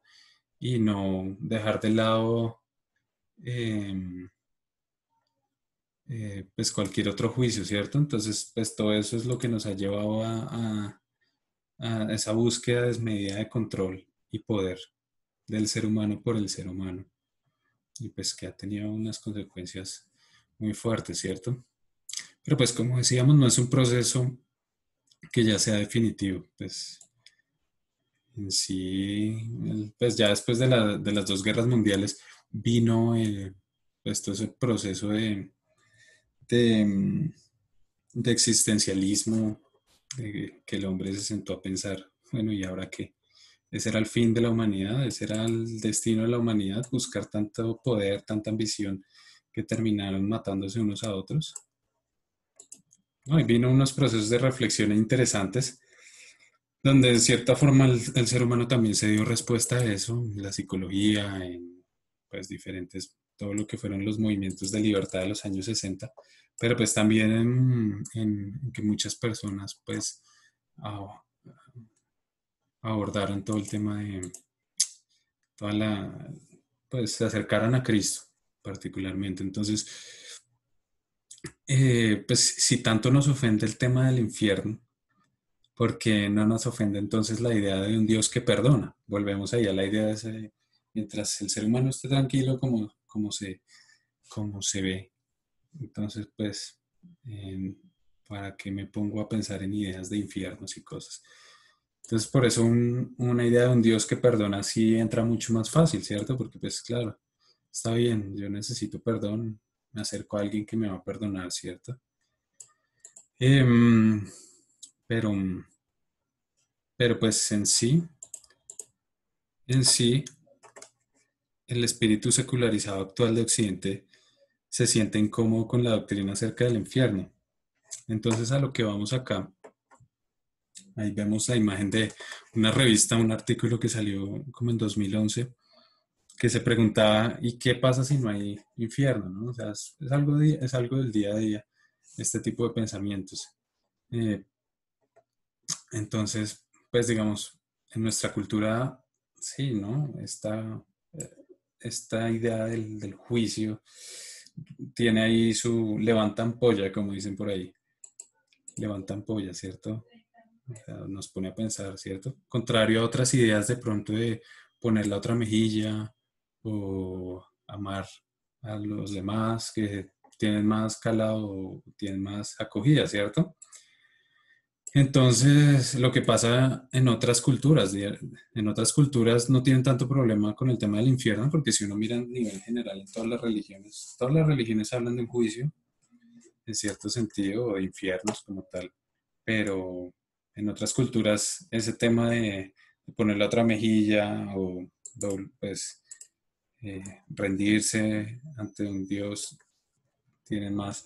S1: y no dejar de lado em, pues cualquier otro juicio, ¿cierto? Entonces, pues todo eso es lo que nos ha llevado a esa búsqueda desmedida de control y poder del ser humano por el ser humano. Y pues que ha tenido unas consecuencias muy fuertes, ¿cierto? Pero pues como decíamos, no es un proceso que ya sea definitivo, pues en sí, pues ya después de las dos guerras mundiales vino pues todo ese proceso de, de existencialismo, que el hombre se sentó a pensar, bueno, ¿y ahora qué? Ese era el fin de la humanidad, ese era el destino de la humanidad, buscar tanto poder, tanta ambición, que terminaron matándose unos a otros. ¿no? Y vino unos procesos de reflexión interesantes, donde de cierta forma el ser humano también se dio respuesta a eso, la psicología, en pues diferentes, todo lo que fueron los movimientos de libertad de los años 60, pero pues también en que muchas personas pues a- abordaron todo el tema de toda la, pues se acercaran a Cristo particularmente. Entonces, pues si tanto nos ofende el tema del infierno, porque no nos ofende entonces la idea de un Dios que perdona. Volvemos ahí a la idea de ese, mientras el ser humano esté tranquilo como se ve. Entonces, pues, eh, ¿para qué me pongo a pensar en ideas de infiernos y cosas? Entonces, por eso una idea de un Dios que perdona sí entra mucho más fácil, ¿cierto? Porque, pues, claro, está bien, yo necesito perdón, me acerco a alguien que me va a perdonar, ¿cierto? Em, pero, pero, pues, en sí, el espíritu secularizado actual de Occidente se siente incómodo con la doctrina acerca del infierno. Entonces, a lo que vamos acá, ahí vemos la imagen de una revista, un artículo que salió como en 2011, que se preguntaba, ¿y qué pasa si no hay infierno? ¿No? O sea, es algo del día a día, este tipo de pensamientos. Eh, entonces, pues digamos, en nuestra cultura, sí, ¿no? Eh, esta idea del juicio tiene ahí su levantan polla, como dicen por ahí, levantan polla, ¿cierto? O sea, nos pone a pensar, ¿cierto? Contrario a otras ideas de pronto de poner la otra mejilla o amar a los demás que tienen más calado o tienen más acogida, ¿cierto? Entonces, lo que pasa en otras culturas no tienen tanto problema con el tema del infierno, porque si uno mira a nivel general en todas las religiones hablan de un juicio, en cierto sentido, o de infiernos como tal, pero en otras culturas ese tema de poner la otra mejilla o pues rendirse ante un Dios tiene más,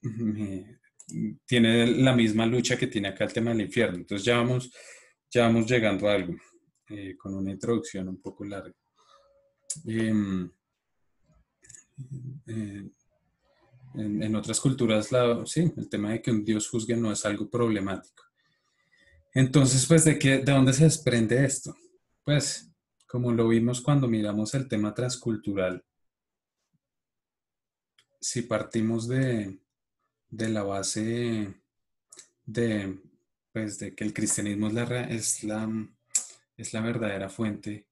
S1: eh, tiene la misma lucha que tiene acá el tema del infierno. Entonces ya vamos llegando a algo con una introducción un poco larga. Em, eh, en otras culturas, sí, el tema de que un Dios juzgue no es algo problemático. Entonces, pues, ¿de dónde se desprende esto? Pues, como lo vimos cuando miramos el tema transcultural, si partimos de la base de, pues, de que el cristianismo es la verdadera fuente,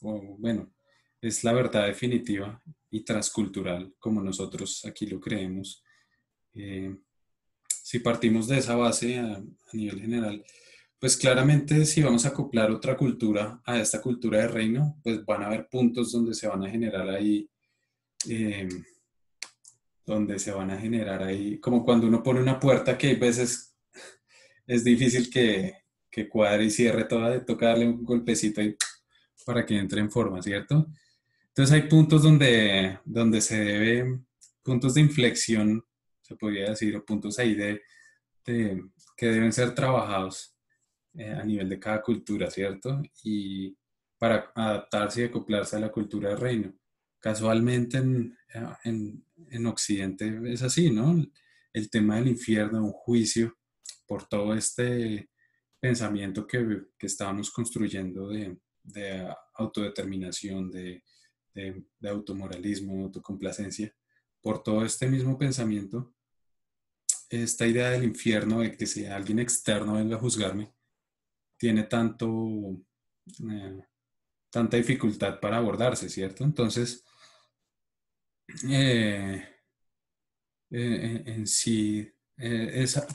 S1: bueno, es la verdad definitiva y transcultural, como nosotros aquí lo creemos. eh, si partimos de esa base a nivel general, pues claramente si vamos a acoplar otra cultura a esta cultura de reino, pues van a haber puntos eh, donde se van a generar ahí, como cuando uno pone una puerta que hay veces es difícil que cuadre y cierre toda, toca darle un golpecito ahí para que entre en forma, ¿cierto? Entonces hay puntos donde puntos de inflexión, se podría decir, o puntos ahí de- que deben ser trabajados a nivel de cada cultura, ¿cierto? Y para adaptarse y acoplarse a la cultura del reino. Casualmente en Occidente es así, ¿no? El tema del infierno, un juicio por todo este pensamiento que estábamos construyendo de autodeterminación, de automoralismo, autocomplacencia, por todo este mismo pensamiento, esta idea del infierno, de que si alguien externo venga a juzgarme, tiene eh, tanta dificultad para abordarse, ¿cierto? Entonces, eh, en sí,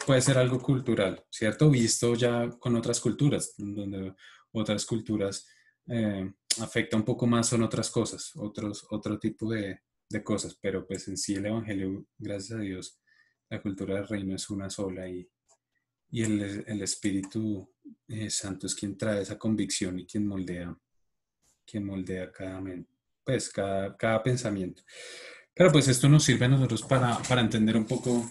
S1: puede ser algo cultural, ¿cierto? Visto ya con otras culturas, donde otras culturas afecta un poco más son otras cosas, otro tipo de cosas, pero pues en sí el Evangelio, gracias a Dios, la cultura del reino es una sola y el Espíritu Santo es quien trae esa convicción y quien moldea cada pensamiento. Pero pues esto nos sirve a nosotros para entender un poco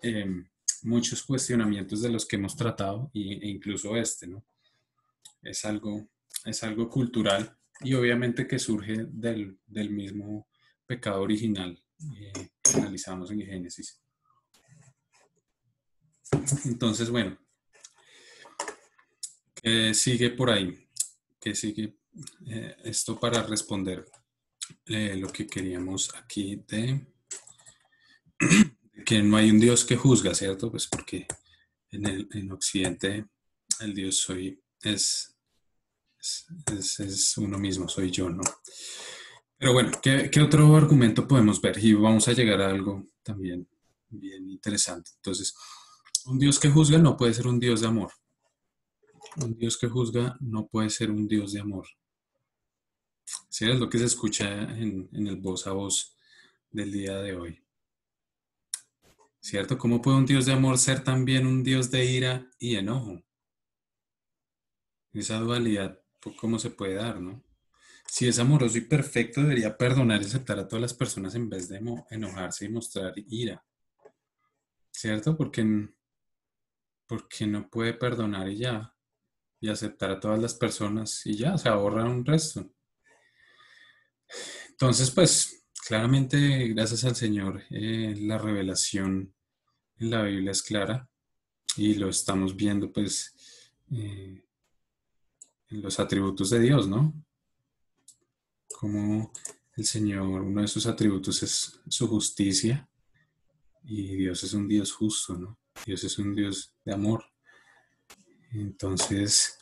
S1: eh, muchos cuestionamientos de los que hemos tratado e incluso ¿no? Es algo, es algo cultural y obviamente que surge del mismo pecado original que analizamos en Génesis. Entonces, bueno, ¿qué sigue por ahí? ¿Qué sigue esto para responder lo que queríamos aquí de que no hay un Dios que juzga, ¿cierto? Pues porque en Occidente el Dios es uno mismo, soy yo, ¿no? Pero bueno, ¿qué otro argumento podemos ver? Y vamos a llegar a algo también bien interesante. Entonces, un Dios que juzga no puede ser un Dios de amor. Un Dios que juzga no puede ser un Dios de amor. Si es lo que se escucha en el voz a voz del día de hoy. ¿Cierto? ¿Cómo puede un Dios de amor ser también un Dios de ira y enojo? Esa dualidad, ¿cómo se puede dar, no? Si es amoroso y perfecto, debería perdonar y aceptar a todas las personas en vez de enojarse y mostrar ira. ¿Cierto? Porque no puede perdonar y ya, y aceptar a todas las personas y ya, se ahorra un resto. Entonces, pues, claramente, gracias al Señor, la revelación en la Biblia es clara y lo estamos viendo, pues, en los atributos de Dios, ¿no? Como el Señor, uno de sus atributos es su justicia y Dios es un Dios justo, ¿no? Dios es un Dios de amor. Entonces,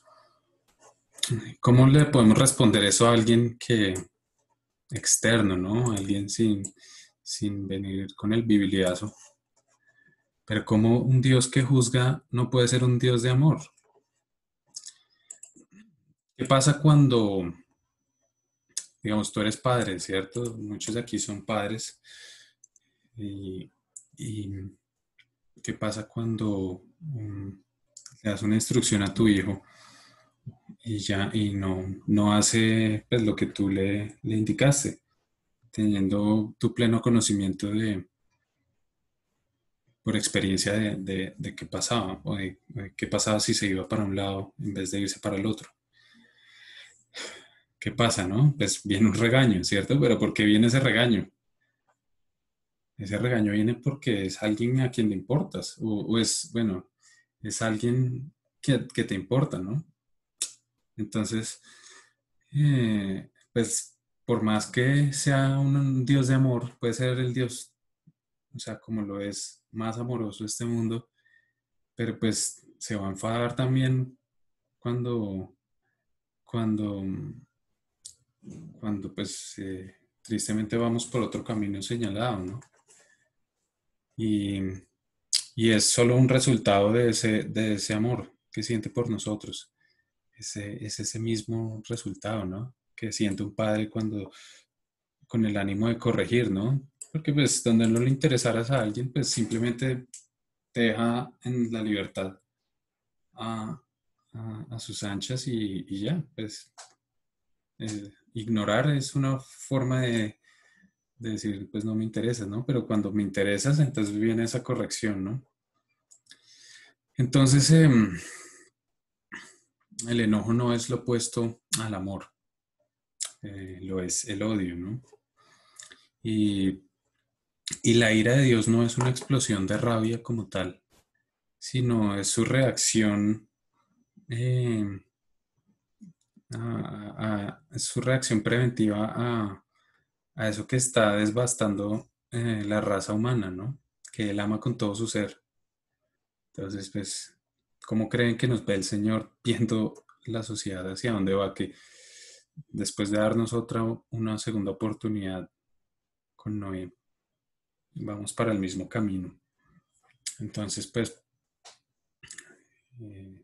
S1: ¿cómo le podemos responder eso a alguien que externo, ¿no? Alguien sin venir con el bibliazo. Pero como un Dios que juzga no puede ser un Dios de amor. ¿Qué pasa cuando, digamos, tú eres padre, ¿cierto? Muchos de aquí son padres. Y, y ¿qué pasa cuando le das una instrucción a tu hijo y ya y no hace pues, lo que tú le indicaste, teniendo tu pleno conocimiento por experiencia de qué pasaba o de qué pasaba si se iba para un lado en vez de irse para el otro? ¿Qué pasa, no? Pues viene un regaño, ¿cierto? Pero ¿por qué viene ese regaño? Ese regaño viene porque es alguien a quien le importas o es, bueno, es alguien que te importa, ¿no? Entonces, pues por más que sea un Dios de amor, puede ser el Dios, o sea, como lo es más amoroso este mundo, pero pues se va a enfadar también cuando, cuando, cuando pues tristemente vamos por otro camino señalado, ¿no? Y, y es solo un resultado de ese amor que siente por nosotros. Es ese mismo resultado, ¿no? Que siente un padre cuando, con el ánimo de corregir, ¿no? Porque pues donde no le interesaras a alguien, pues simplemente te deja en la libertad a, a sus anchas y ya, pues ignorar es una forma de decir, pues no me interesas, ¿no? Pero cuando me interesas, entonces viene esa corrección, ¿no? Entonces, el enojo no es lo opuesto al amor, lo es el odio, ¿no? Y, y la ira de Dios no es una explosión de rabia como tal, sino es su reacción, eh, es su reacción preventiva a eso que está devastando la raza humana, ¿no? Que Él ama con todo su ser. Entonces, pues, ¿cómo creen que nos ve el Señor viendo la sociedad hacia dónde va? Que después de darnos una segunda oportunidad con Noé, vamos para el mismo camino. Entonces, pues, eh,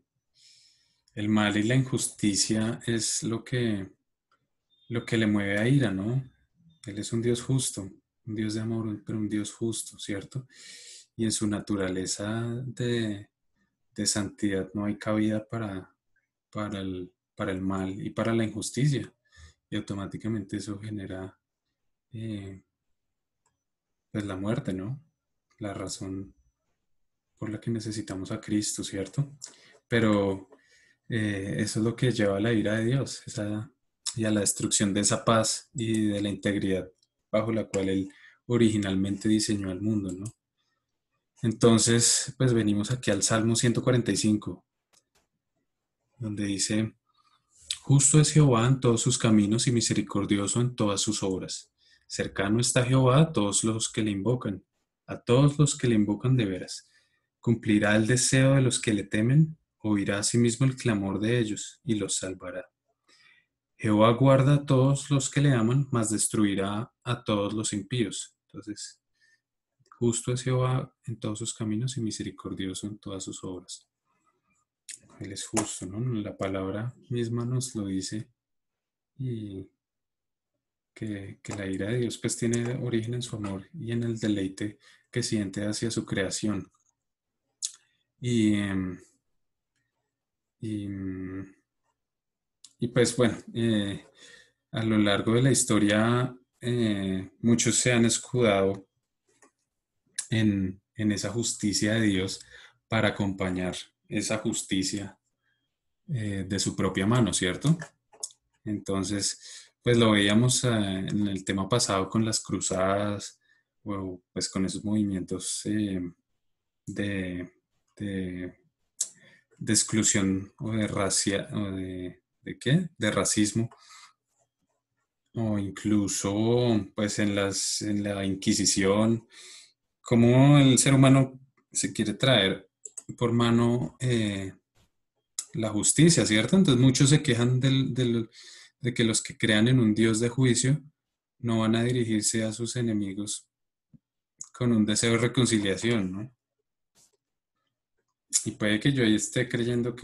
S1: el mal y la injusticia es lo que le mueve a ira, ¿no? Él es un Dios justo, un Dios de amor, pero un Dios justo, ¿cierto? Y en su naturaleza de santidad no hay cabida para el mal y para la injusticia. Y automáticamente eso genera eh, pues la muerte, ¿no? La razón. por la que necesitamos a Cristo, ¿cierto? Pero eso es lo que lleva a la ira de Dios, y a la destrucción de esa paz y de la integridad bajo la cual Él originalmente diseñó el mundo, ¿no? Entonces, pues venimos aquí al Salmo 145, donde dice: Justo es Jehová en todos sus caminos y misericordioso en todas sus obras. Cercano está Jehová a todos los que le invocan, a todos los que le invocan de veras. Cumplirá el deseo de los que le temen, oirá asimismo el clamor de ellos y los salvará. Jehová guarda a todos los que le aman, mas destruirá a todos los impíos. Entonces, justo es Jehová en todos sus caminos y misericordioso en todas sus obras. Él es justo, ¿no? La palabra misma nos lo dice, y que la ira de Dios pues tiene origen en su amor y en el deleite que siente hacia su creación. Y, y, y pues bueno, a lo largo de la historia muchos se han escudado en esa justicia de Dios para acompañar esa justicia de su propia mano, ¿cierto? Entonces, pues lo veíamos en el tema pasado con las cruzadas, o pues con esos movimientos de, de, de exclusión o de racia, o ¿de qué? De racismo, o incluso pues en la Inquisición, como el ser humano se quiere traer por mano la justicia, ¿cierto? Entonces muchos se quejan de que los que crean en un Dios de juicio no van a dirigirse a sus enemigos con un deseo de reconciliación, ¿no? Y puede que yo ahí esté creyendo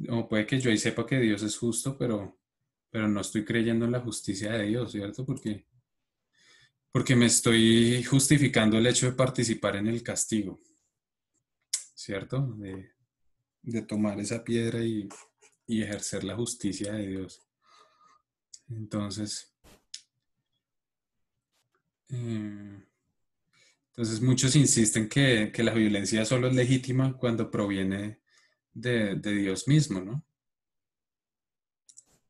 S1: o puede que yo ahí sepa que Dios es justo, pero no estoy creyendo en la justicia de Dios, ¿cierto? Porque me estoy justificando el hecho de participar en el castigo, ¿cierto? De tomar esa piedra y ejercer la justicia de Dios. Entonces, eh, entonces muchos insisten que la violencia solo es legítima cuando proviene de Dios mismo, ¿no?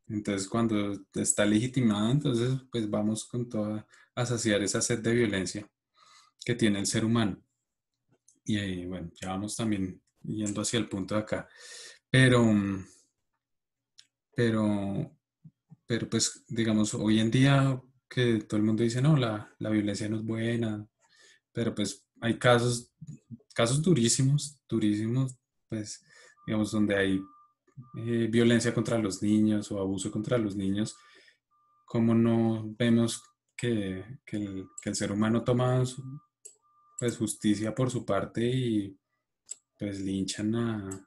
S1: Entonces cuando está legitimada, entonces pues vamos con toda a saciar esa sed de violencia que tiene el ser humano. Y bueno, ya vamos también yendo hacia el punto de acá. Pero, pero, pero pues digamos, hoy en día que todo el mundo dice, no, la violencia no es buena, pero pues hay casos durísimos, durísimos, pues digamos, donde hay violencia contra los niños o abuso contra los niños. ¿Cómo no vemos que el ser humano toma pues justicia por su parte y pues linchan a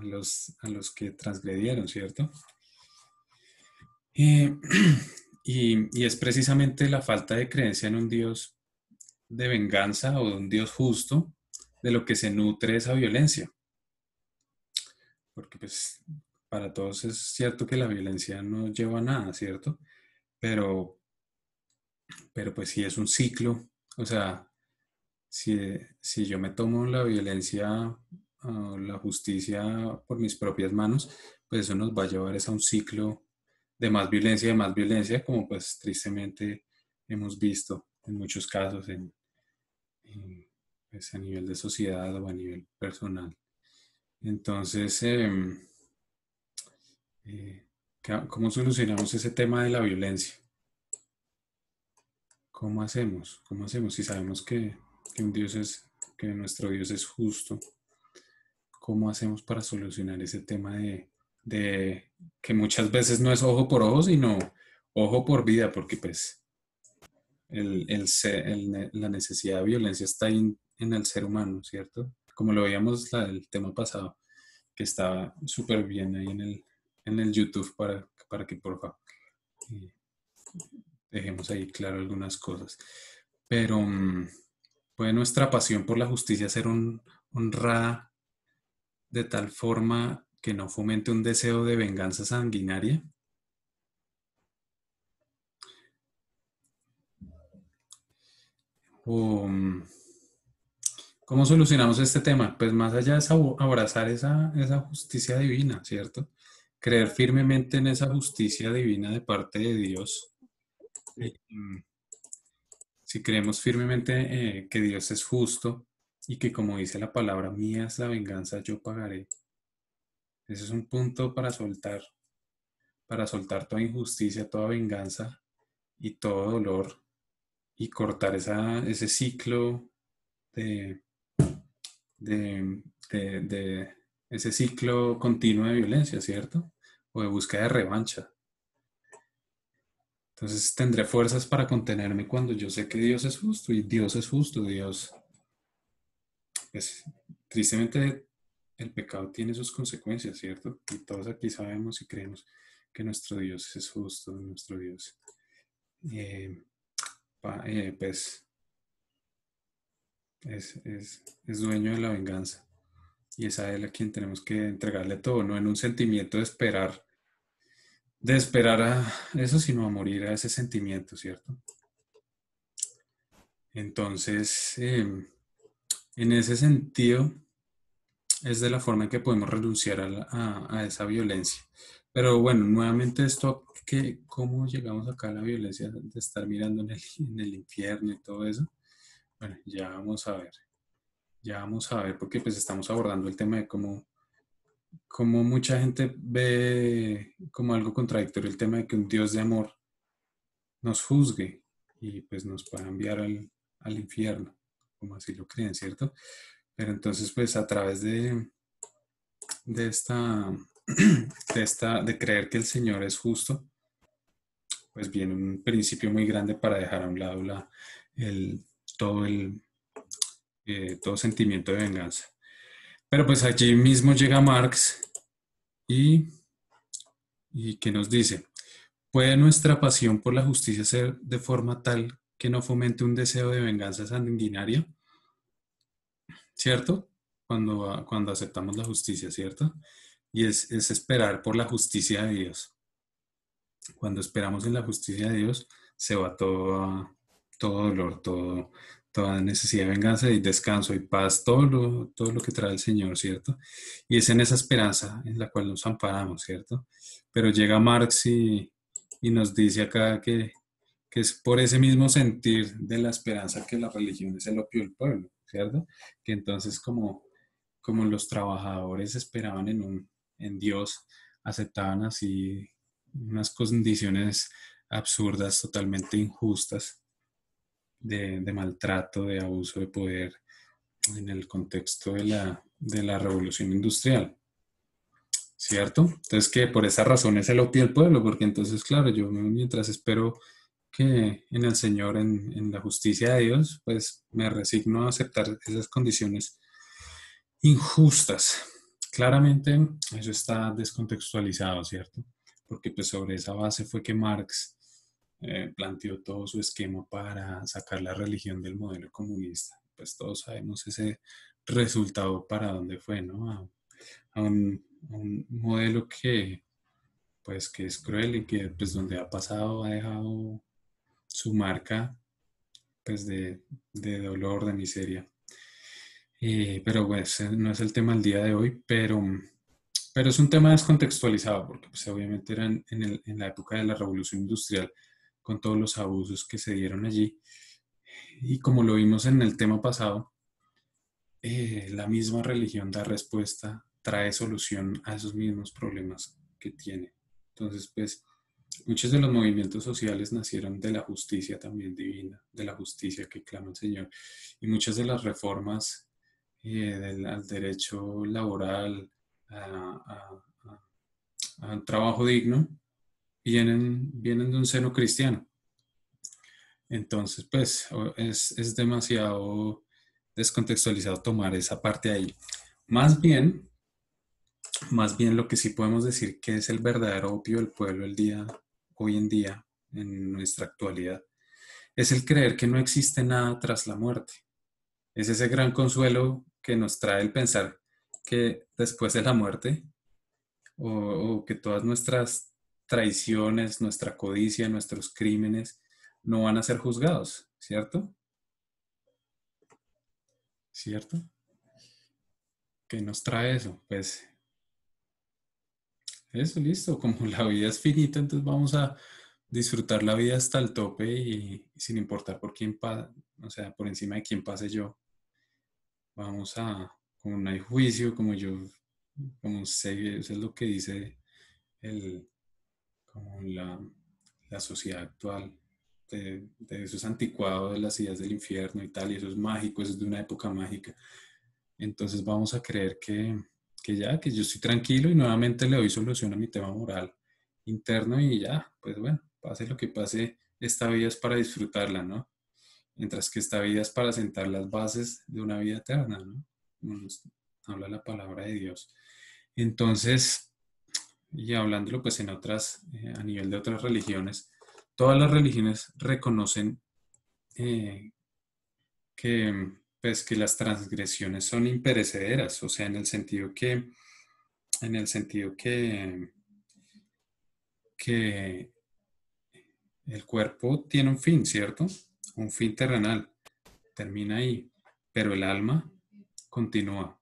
S1: los que transgredieron, ¿cierto? Eh, y es precisamente la falta de creencia en un Dios de venganza o de un Dios justo de lo que se nutre esa violencia. Porque pues para todos es cierto que la violencia no lleva a nada, ¿cierto? Pero, pero pues si es un ciclo, o sea, si yo me tomo la violencia o la justicia por mis propias manos, pues eso nos va a llevar a un ciclo de más violencia, como pues tristemente hemos visto en muchos casos pues, a nivel de sociedad o a nivel personal. Entonces, eh, ¿cómo solucionamos ese tema de la violencia? ¿Cómo hacemos? ¿Cómo hacemos si sabemos que nuestro Dios es justo? ¿Cómo hacemos para solucionar ese tema de que muchas veces no es ojo por ojo, sino ojo por vida? Porque pues la necesidad de violencia está en el ser humano, ¿cierto? Como lo veíamos el tema pasado, que estaba súper bien ahí en el YouTube para que por favor eh, dejemos ahí claro algunas cosas. Pero puede nuestra pasión por la justicia ser honrada de tal forma que no fomente un deseo de venganza sanguinaria. O, ¿Cómo solucionamos este tema? Pues más allá es abrazar esa justicia divina, ¿cierto? Creer firmemente en esa justicia divina de parte de Dios. Mm, Si creemos firmemente que Dios es justo y que como dice la palabra, mía es la venganza, yo pagaré. Ese es un punto para soltar toda injusticia, toda venganza y todo dolor y cortar ese ciclo de, de ese ciclo continuo de violencia, ¿cierto? O de búsqueda de revancha. Entonces tendré fuerzas para contenerme cuando yo sé que Dios es justo y Dios es justo, Dios. Pues, tristemente el pecado tiene sus consecuencias, ¿cierto? Y todos aquí sabemos y creemos que nuestro Dios es justo, nuestro Dios. Eh, pues es dueño de la venganza y es a Él a quien tenemos que entregarle todo, no en un sentimiento de esperar a eso, sino a morir a ese sentimiento, ¿cierto? Entonces, en ese sentido, es de la forma en que podemos renunciar a esa violencia. Pero bueno, nuevamente esto, ¿cómo llegamos acá a la violencia de estar mirando en el infierno y todo eso? Bueno, ya vamos a ver, porque pues estamos abordando el tema de cómo mucha gente ve como algo contradictorio el tema de que un Dios de amor nos juzgue y pues nos pueda enviar al infierno, como así lo creen, ¿cierto? Pero entonces pues a través de esta, de creer que el Señor es justo, pues viene un principio muy grande para dejar a un lado el, todo todo sentimiento de venganza. Pero pues allí mismo llega Marx y, y ¿qué nos dice? ¿Puede nuestra pasión por la justicia ser de forma tal que no fomente un deseo de venganza sanguinaria? ¿Cierto? Cuando aceptamos la justicia, ¿cierto? Y es esperar por la justicia de Dios. Cuando esperamos en la justicia de Dios, se va todo dolor, toda necesidad de venganza y descanso y paz, todo lo que trae el Señor, ¿cierto? Y es en esa esperanza en la cual nos amparamos, ¿cierto? Pero llega Marx y nos dice acá que es por ese mismo sentir de la esperanza que la religión es el opio del pueblo, ¿cierto? Que entonces como los trabajadores esperaban en Dios, aceptaban así unas condiciones absurdas, totalmente injustas, de maltrato, de abuso de poder en el contexto de la revolución industrial, ¿cierto? Entonces que por esa razón es el opio del pueblo, porque entonces, claro, yo mientras espero que en el Señor, en la justicia de Dios, pues me resigno a aceptar esas condiciones injustas. Claramente eso está descontextualizado, ¿cierto? Porque pues sobre esa base fue que Marx planteó todo su esquema para sacar la religión del modelo comunista. Pues todos sabemos ese resultado para dónde fue, ¿no? A un modelo que pues que es cruel y que pues donde ha pasado ha dejado su marca pues de dolor, de miseria. Pero pues no es el tema del día de hoy, pero es un tema descontextualizado porque pues obviamente era en la época de la revolución industrial con todos los abusos que se dieron allí. Y como lo vimos en el tema pasado, la misma religión da respuesta, trae solución a esos mismos problemas que tiene. Entonces, pues, muchos de los movimientos sociales nacieron de la justicia también divina, de la justicia que clama el Señor. Y muchas de las reformas al derecho laboral, a un trabajo digno, vienen de un seno cristiano. Entonces, pues, es demasiado descontextualizado tomar esa parte ahí. Más bien, más bien lo que sí podemos decir que es el verdadero opio del pueblo hoy en día, en nuestra actualidad, es el creer que no existe nada tras la muerte. Es ese gran consuelo que nos trae el pensar que después de la muerte, o que todas nuestras traiciones, nuestra codicia, nuestros crímenes no van a ser juzgados, ¿cierto? ¿cierto? ¿Qué nos trae eso? Pues eso, listo, como la vida es finita, entonces vamos a disfrutar la vida hasta el tope y sin importar por quién pasa, o sea, por encima de quién pase yo, vamos a, como no hay juicio, como yo, como sé, eso es lo que dice el, como la sociedad actual, de eso es anticuado, de las ideas del infierno y tal, y eso es mágico, eso es de una época mágica. Entonces vamos a creer que yo estoy tranquilo y nuevamente le doy solución a mi tema moral interno y ya, pues bueno, pase lo que pase, esta vida es para disfrutarla, ¿no? Mientras que esta vida es para sentar las bases de una vida eterna, ¿no? Como nos habla la palabra de Dios. Entonces, y hablándolo pues en otras, a nivel de otras religiones, todas las religiones reconocen eh, que, pues, que las transgresiones son imperecederas, o sea, en el sentido que el cuerpo tiene un fin, ¿cierto? Un fin terrenal, termina ahí, pero continúa,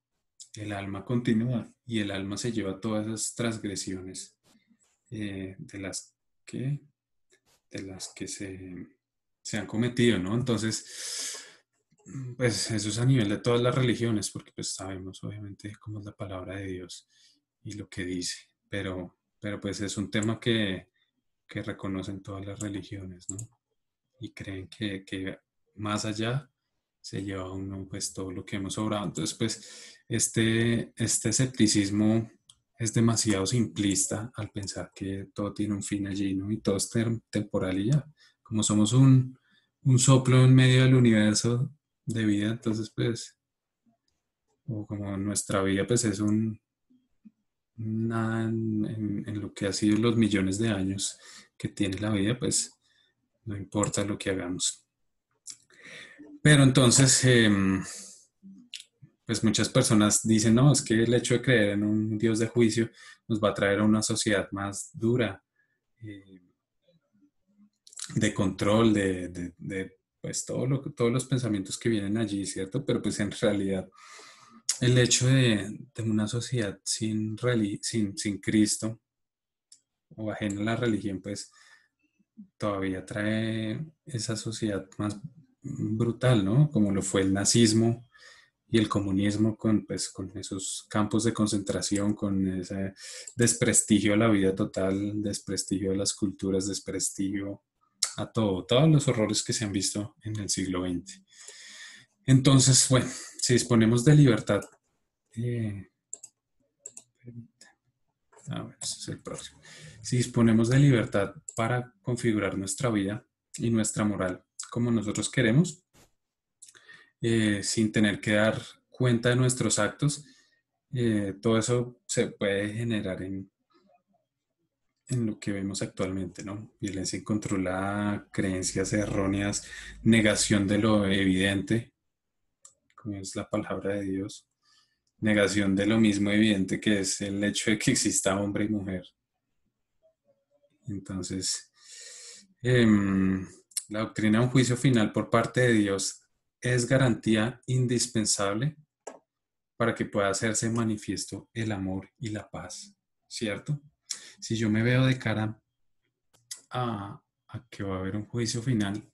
S1: el alma continúa y el alma se lleva todas esas transgresiones eh, de las que, de las que se han cometido, ¿no? Entonces, pues eso es a nivel de todas las religiones, porque pues sabemos obviamente cómo es la palabra de Dios y lo que dice, pero pues es un tema que reconocen todas las religiones, ¿no? Y creen que más allá se lleva uno pues todo lo que hemos obrado. Entonces pues este escepticismo es demasiado simplista al pensar que todo tiene un fin allí, ¿no? Y todo es temporal y ya. Como somos un soplo en medio del universo de vida, entonces pues, o como nuestra vida pues es nada en lo que ha sido los millones de años que tiene la vida, pues no importa lo que hagamos. Pero entonces, pues muchas personas dicen, no, es que el hecho de creer en un Dios de juicio nos va a traer a una sociedad más dura, eh, de control, pues todos los pensamientos que vienen allí, ¿cierto? Pero pues en realidad el hecho de una sociedad sin Cristo o ajena a la religión, pues todavía trae esa sociedad más brutal, ¿no? Como lo fue el nazismo y el comunismo pues, con esos campos de concentración, con ese desprestigio a la vida total, desprestigio a las culturas, desprestigio a todo, todos los horrores que se han visto en el siglo XX. Entonces, bueno, si disponemos de libertad, eh, a ver, ese es el próximo. Si disponemos de libertad para configurar nuestra vida y nuestra moral como nosotros queremos, sin tener que dar cuenta de nuestros actos, todo eso se puede generar en lo que vemos actualmente, ¿no? Violencia incontrolada, creencias erróneas, negación de lo evidente, como es la palabra de Dios, negación de lo mismo evidente que es el hecho de que exista hombre y mujer. Entonces, la doctrina de un juicio final por parte de Dios es garantía indispensable para que pueda hacerse manifiesto el amor y la paz, ¿cierto? Si yo me veo de cara a que va a haber un juicio final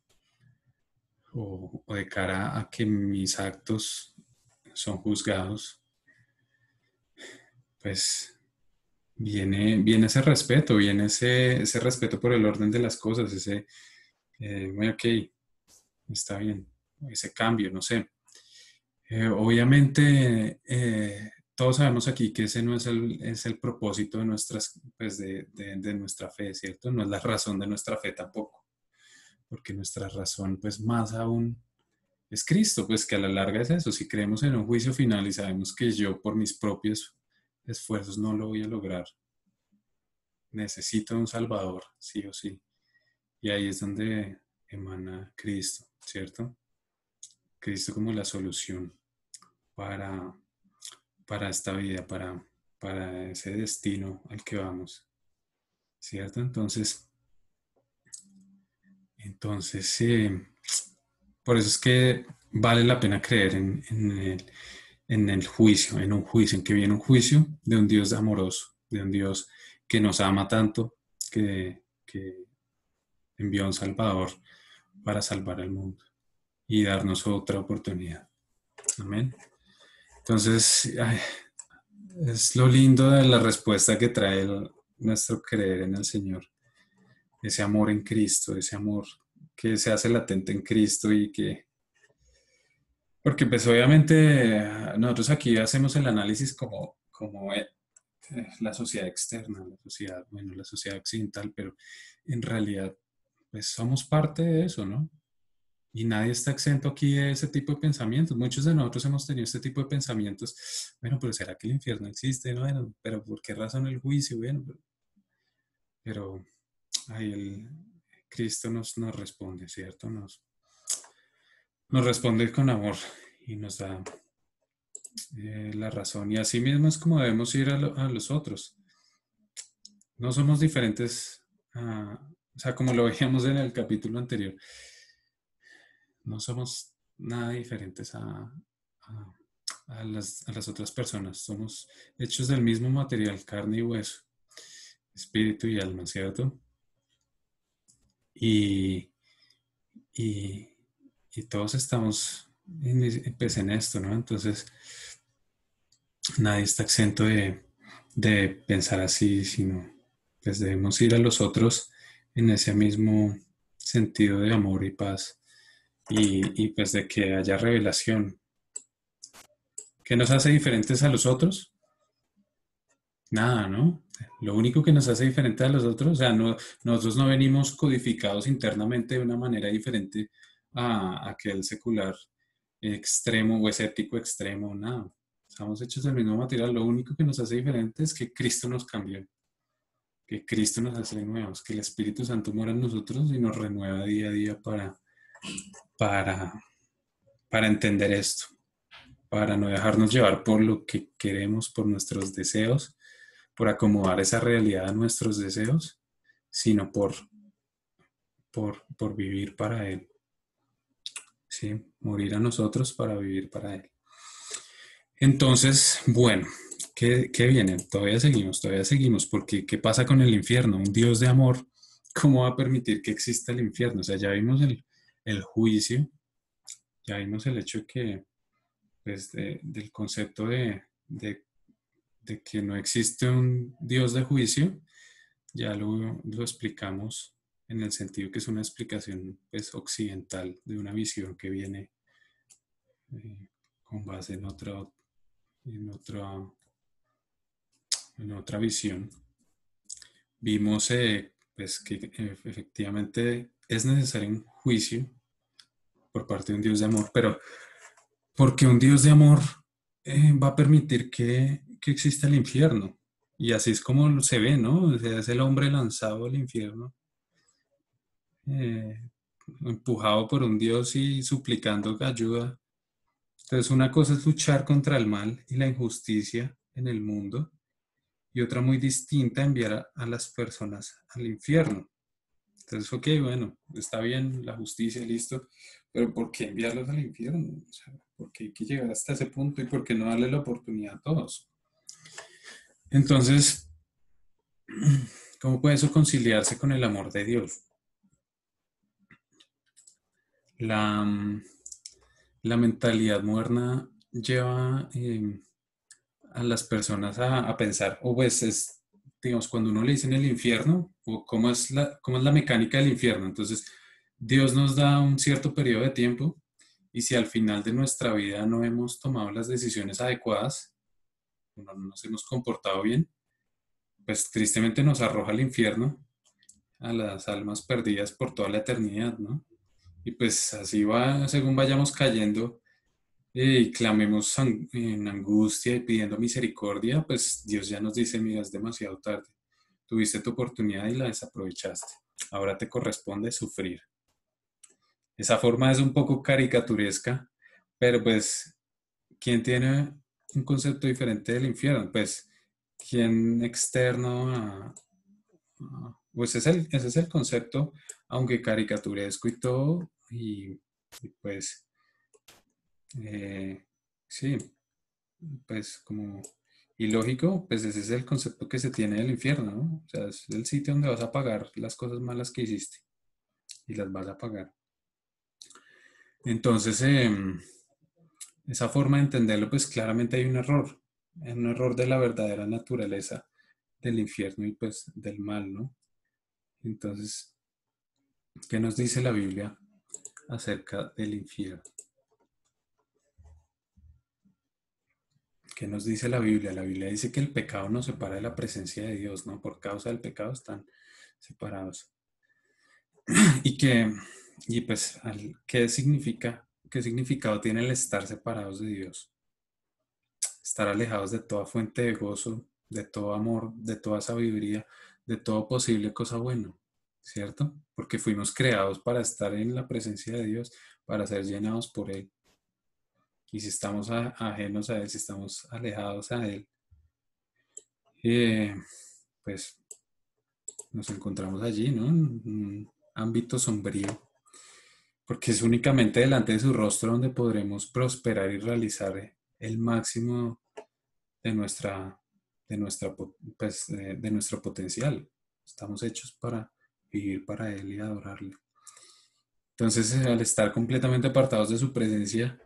S1: o de cara a que mis actos son juzgados, pues viene ese respeto, viene ese respeto por el orden de las cosas, bueno, ok, está bien, ese cambio, no sé. Obviamente, todos sabemos aquí que ese no es el propósito de pues de nuestra fe, ¿cierto? No es la razón de nuestra fe tampoco, porque nuestra razón, pues más aún, es Cristo, pues que a la larga es eso. Si creemos en un juicio final y sabemos que yo por mis propios esfuerzos no lo voy a lograr, necesito un Salvador, sí o sí. Y ahí es donde emana Cristo, ¿cierto? Cristo como la solución para, para esta vida, para ese destino al que vamos, ¿cierto? Entonces, por eso es que vale la pena creer en el juicio, en un juicio, en que viene un juicio de un Dios amoroso, de un Dios que nos ama tanto, que envió a un Salvador para salvar al mundo y darnos otra oportunidad. Amén. Entonces, ay, es lo lindo de la respuesta que trae nuestro creer en el Señor, ese amor en Cristo, ese amor que se hace latente en Cristo y que, porque pues obviamente nosotros aquí hacemos el análisis como la sociedad externa, la sociedad, bueno, la sociedad occidental, pero en realidad pues somos parte de eso, ¿no? Y nadie está exento aquí de ese tipo de pensamientos. Muchos de nosotros hemos tenido este tipo de pensamientos. Bueno, pero ¿será que el infierno existe? No, bueno, pero ¿por qué razón el juicio? Bueno, pero ahí Cristo nos responde, ¿cierto? Nos responde con amor y nos da la razón. Y así mismo es como debemos ir a los otros. No somos diferentes, o sea, como lo veíamos en el capítulo anterior, no somos nada diferentes a las otras personas. Somos hechos del mismo material, carne y hueso, espíritu y alma, ¿cierto? Y, y, y todos estamos pues, en esto, ¿no? Entonces, nadie está exento de pensar así, sino pues debemos ir a los otros en ese mismo sentido de amor y paz y pues de que haya revelación. ¿Qué nos hace diferentes a los otros? Nada, ¿no? Lo único que nos hace diferente a los otros, o sea, nosotros no venimos codificados internamente de una manera diferente a aquel secular extremo o escéptico extremo, nada. Estamos hechos del mismo material, lo único que nos hace diferente es que Cristo nos cambió, que Cristo nos hace nuevos, que el Espíritu Santo mora en nosotros y nos renueva día a día para, para entender esto, para no dejarnos llevar por lo que queremos, por nuestros deseos, por acomodar esa realidad a nuestros deseos, sino por vivir para Él. ¿Sí? Morir a nosotros para vivir para Él. Entonces, bueno, ¿qué viene? Todavía seguimos, porque ¿qué pasa con el infierno? Un Dios de amor, ¿cómo va a permitir que exista el infierno? O sea, ya vimos el juicio, ya vimos el hecho que, pues, del concepto de que no existe un Dios de juicio, ya lo explicamos en el sentido que es una explicación pues, occidental de una visión que viene eh, con base en otra, en otra visión. Vimos pues, que efectivamente es necesario un juicio por parte de un Dios de amor, pero porque un Dios de amor va a permitir que exista el infierno. Y así es como se ve, ¿no? O sea, es el hombre lanzado al infierno, eh, empujado por un Dios y suplicando ayuda. Entonces, una cosa es luchar contra el mal y la injusticia en el mundo, y otra muy distinta, enviar a las personas al infierno. Entonces, ok, bueno, está bien la justicia, listo, pero ¿por qué enviarlos al infierno? O sea, ¿por qué hay que llegar hasta ese punto y por qué no darle la oportunidad a todos? Entonces, ¿cómo puede eso conciliarse con el amor de Dios? La, la mentalidad moderna lleva a las personas a pensar, o pues es, digamos, cuando uno le dice en el infierno, o cómo es la mecánica del infierno. Entonces, Dios nos da un cierto periodo de tiempo y si al final de nuestra vida no hemos tomado las decisiones adecuadas, no nos hemos comportado bien, pues tristemente nos arroja al infierno, a las almas perdidas por toda la eternidad, ¿no? Y pues así va, según vayamos cayendo y clamemos en angustia y pidiendo misericordia, pues Dios ya nos dice, mira, es demasiado tarde. Tuviste tu oportunidad y la desaprovechaste. Ahora te corresponde sufrir. Esa forma es un poco caricaturesca, pero pues, ¿quién tiene un concepto diferente del infierno? Pues, ¿quién externo pues ese es el concepto, aunque caricaturesco y todo, y pues Eh, sí, pues como ilógico, pues ese es el concepto que se tiene del infierno, ¿no? O sea, es el sitio donde vas a pagar las cosas malas que hiciste y las vas a pagar. Entonces, esa forma de entenderlo, pues claramente hay un error de la verdadera naturaleza del infierno y pues del mal, ¿no? Entonces, ¿qué nos dice la Biblia acerca del infierno? ¿Qué nos dice la Biblia? La Biblia dice que el pecado nos separa de la presencia de Dios, ¿no? Por causa del pecado están separados. Y que, y pues, ¿qué significa? ¿Qué significado tiene el estar separados de Dios? Estar alejados de toda fuente de gozo, de todo amor, de toda sabiduría, de todo posible cosa buena, ¿cierto? Porque fuimos creados para estar en la presencia de Dios, para ser llenados por Él. Y si estamos ajenos a Él, si estamos alejados a Él, eh, pues nos encontramos allí, ¿no? En un ámbito sombrío, porque es únicamente delante de su rostro donde podremos prosperar y realizar el máximo de de nuestro potencial. Estamos hechos para vivir para Él y adorarle. Entonces, al estar completamente apartados de su presencia,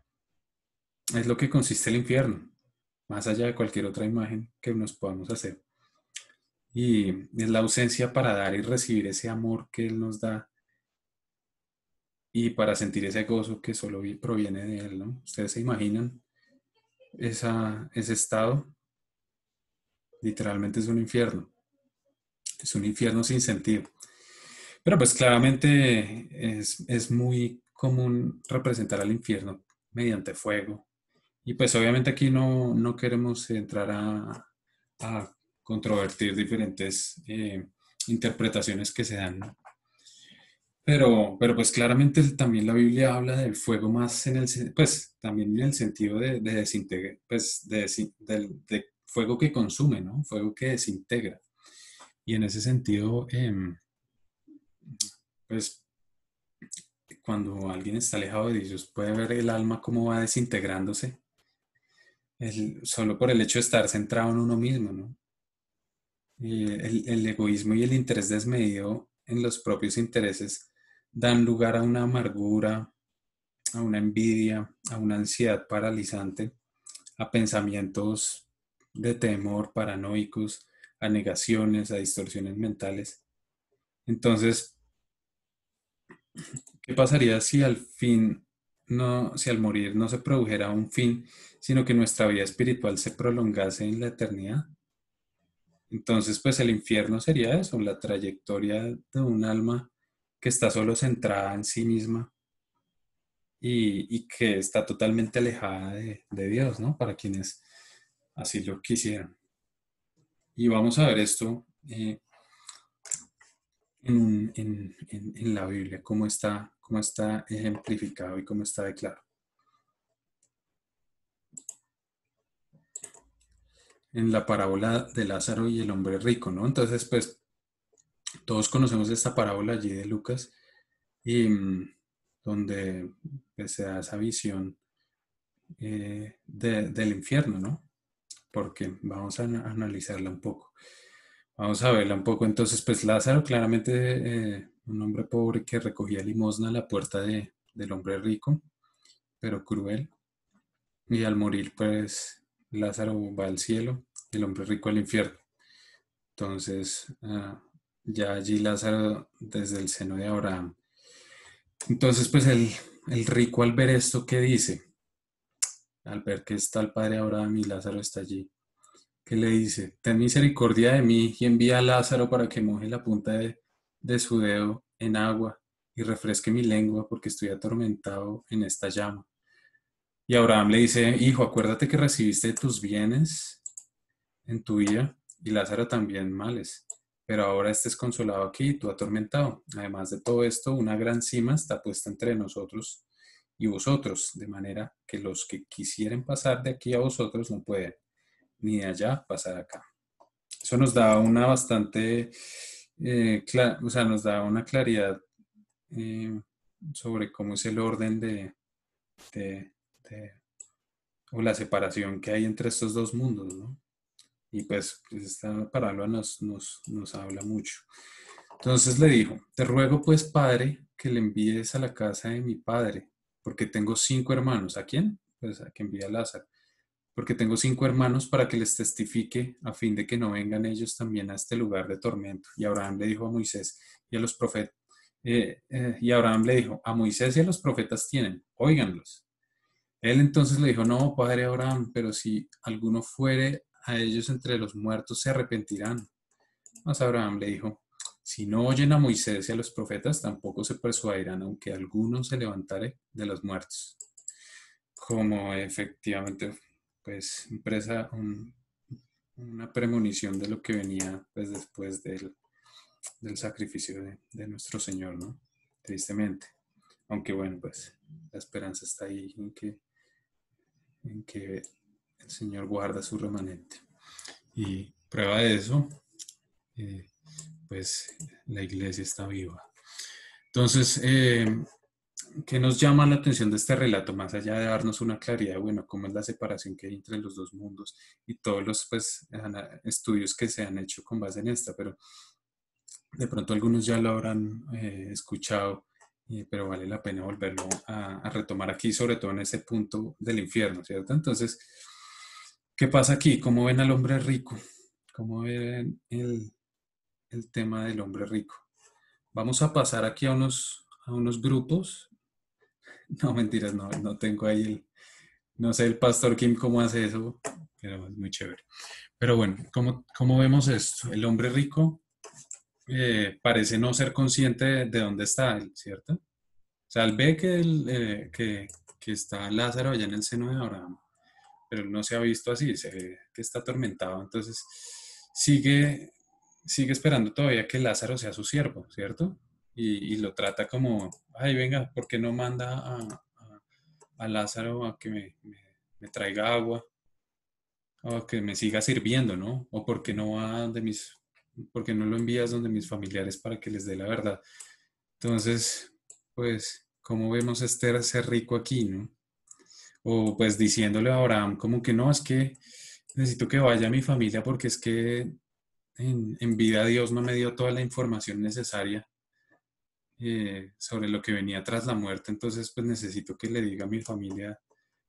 S1: es lo que consiste el infierno, más allá de cualquier otra imagen que nos podamos hacer. Y es la ausencia para dar y recibir ese amor que Él nos da y para sentir ese gozo que solo proviene de Él, ¿no? ¿Ustedes se imaginan ese estado? Literalmente es un infierno sin sentido. Pero pues claramente es muy común representar al infierno mediante fuego. Y pues obviamente aquí no queremos entrar a controvertir diferentes interpretaciones que se dan, ¿no? Pero pues claramente también la Biblia habla del fuego más pues también en el sentido de desintegrar, pues de fuego que consume, ¿no? Fuego que desintegra. Y en ese sentido, pues cuando alguien está alejado de Dios puede ver el alma cómo va desintegrándose, solo por el hecho de estar centrado en uno mismo, ¿no? Y el egoísmo y el interés desmedido en los propios intereses dan lugar a una amargura, a una envidia, a una ansiedad paralizante, a pensamientos de temor paranoicos, a negaciones, a distorsiones mentales. Entonces, ¿qué pasaría si al fin si al morir no se produjera un fin, sino que nuestra vida espiritual se prolongase en la eternidad? Entonces, pues el infierno sería eso, la trayectoria de un alma que está solo centrada en sí misma y que está totalmente alejada de Dios, ¿no? Para quienes así lo quisieran. Y vamos a ver esto en la Biblia, cómo está ejemplificado y cómo está declarado. En la parábola de Lázaro y el hombre rico, ¿no? Entonces, pues todos conocemos esta parábola allí de Lucas y donde pues, se da esa visión del infierno, ¿no? Porque vamos a analizarla un poco. Vamos a verla un poco. Entonces, pues Lázaro, claramente un hombre pobre que recogía limosna a la puerta del hombre rico, pero cruel. Y al morir, pues Lázaro va al cielo y el hombre rico al infierno. Entonces, ya allí Lázaro desde el seno de Abraham. Entonces, pues el rico al ver esto, ¿qué dice? Al ver que está el padre Abraham y Lázaro está allí, ¿qué le dice? Ten misericordia de mí y envía a Lázaro para que moje la punta de su dedo en agua y refresque mi lengua porque estoy atormentado en esta llama. Y Abraham le dice, hijo, acuérdate que recibiste tus bienes en tu vida y Lázaro también males, pero ahora estés consolado aquí y tú atormentado. Además de todo esto, una gran cima está puesta entre nosotros y vosotros, de manera que los que quisieren pasar de aquí a vosotros no pueden, ni de allá pasar acá. Eso nos da una bastante, o sea, nos da una claridad eh, sobre cómo es el orden de de- o la separación que hay entre estos dos mundos, ¿no? Y pues esta parábola nos habla mucho. Entonces le dijo, te ruego pues, padre, que le envíes a la casa de mi padre, porque tengo 5 hermanos. ¿A quién? Pues a que envía a Lázaro. Porque tengo 5 hermanos para que les testifique, a fin de que no vengan ellos también a este lugar de tormento. Y Abraham le dijo a Moisés y a los profetas, y Abraham le dijo, a Moisés y a los profetas tienen, óiganlos. Él entonces le dijo, no, padre Abraham, pero si alguno fuere a ellos entre los muertos, se arrepentirán. Mas Abraham le dijo, si no oyen a Moisés y a los profetas, tampoco se persuadirán, aunque alguno se levantare de los muertos. Como efectivamente, pues, una premonición de lo que venía pues, después del sacrificio de nuestro Señor, ¿no? Tristemente. Aunque bueno, pues la esperanza está ahí en que el Señor guarda su remanente. Y prueba de eso, eh, pues la iglesia está viva. Entonces, ¿qué nos llama la atención de este relato? Más allá de darnos una claridad, bueno, cómo es la separación que hay entre los dos mundos y todos los pues, estudios que se han hecho con base en esta, pero de pronto algunos ya lo habrán escuchado, pero vale la pena volverlo a retomar aquí, sobre todo en ese punto del infierno, ¿cierto? Entonces, ¿qué pasa aquí? ¿Cómo ven al hombre rico? ¿Cómo ven el tema del hombre rico? Vamos a pasar aquí a unos grupos. No, mentiras, no tengo ahí no sé el pastor Kim cómo hace eso, pero es muy chévere. Pero bueno, ¿cómo vemos esto? El hombre rico parece no ser consciente de dónde está él, ¿cierto? O sea, él ve que está Lázaro allá en el seno de Abraham, pero él no se ha visto así, se ve que está atormentado, entonces sigue esperando todavía que Lázaro sea su siervo, ¿cierto? Y lo trata como, ay, venga, ¿por qué no manda a Lázaro a que me traiga agua o que me siga sirviendo, ¿no? O por qué no va por qué no lo envías donde mis familiares para que les dé la verdad? Entonces, pues, ¿cómo vemos a Esther ser rico aquí, no? O pues diciéndole a Abraham como que no, es que necesito que vaya a mi familia porque es que en vida Dios no me dio toda la información necesaria sobre lo que venía tras la muerte, entonces pues necesito que le diga a mi familia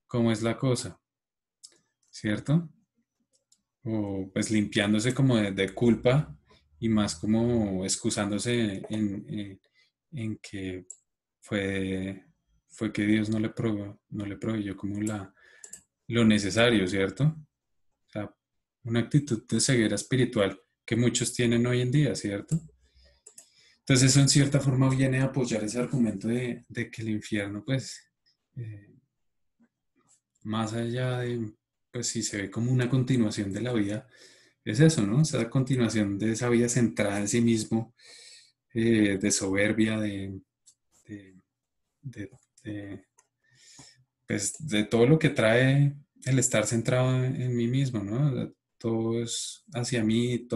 S1: cómo es la cosa, ¿cierto? O pues limpiándose como de culpa y más como excusándose en que fue que Dios no le proveyó como lo necesario, ¿cierto? O sea, una actitud de ceguera espiritual que muchos tienen hoy en día, ¿cierto? Entonces eso en cierta forma viene a apoyar ese argumento de que el infierno, pues, eh, más allá de, pues si se ve como una continuación de la vida, es eso, ¿no? Esa continuación de esa vida centrada en sí mismo, de soberbia, de, de- de, pues, de todo lo que trae el estar centrado en mí mismo, ¿no? Todo es hacia mí,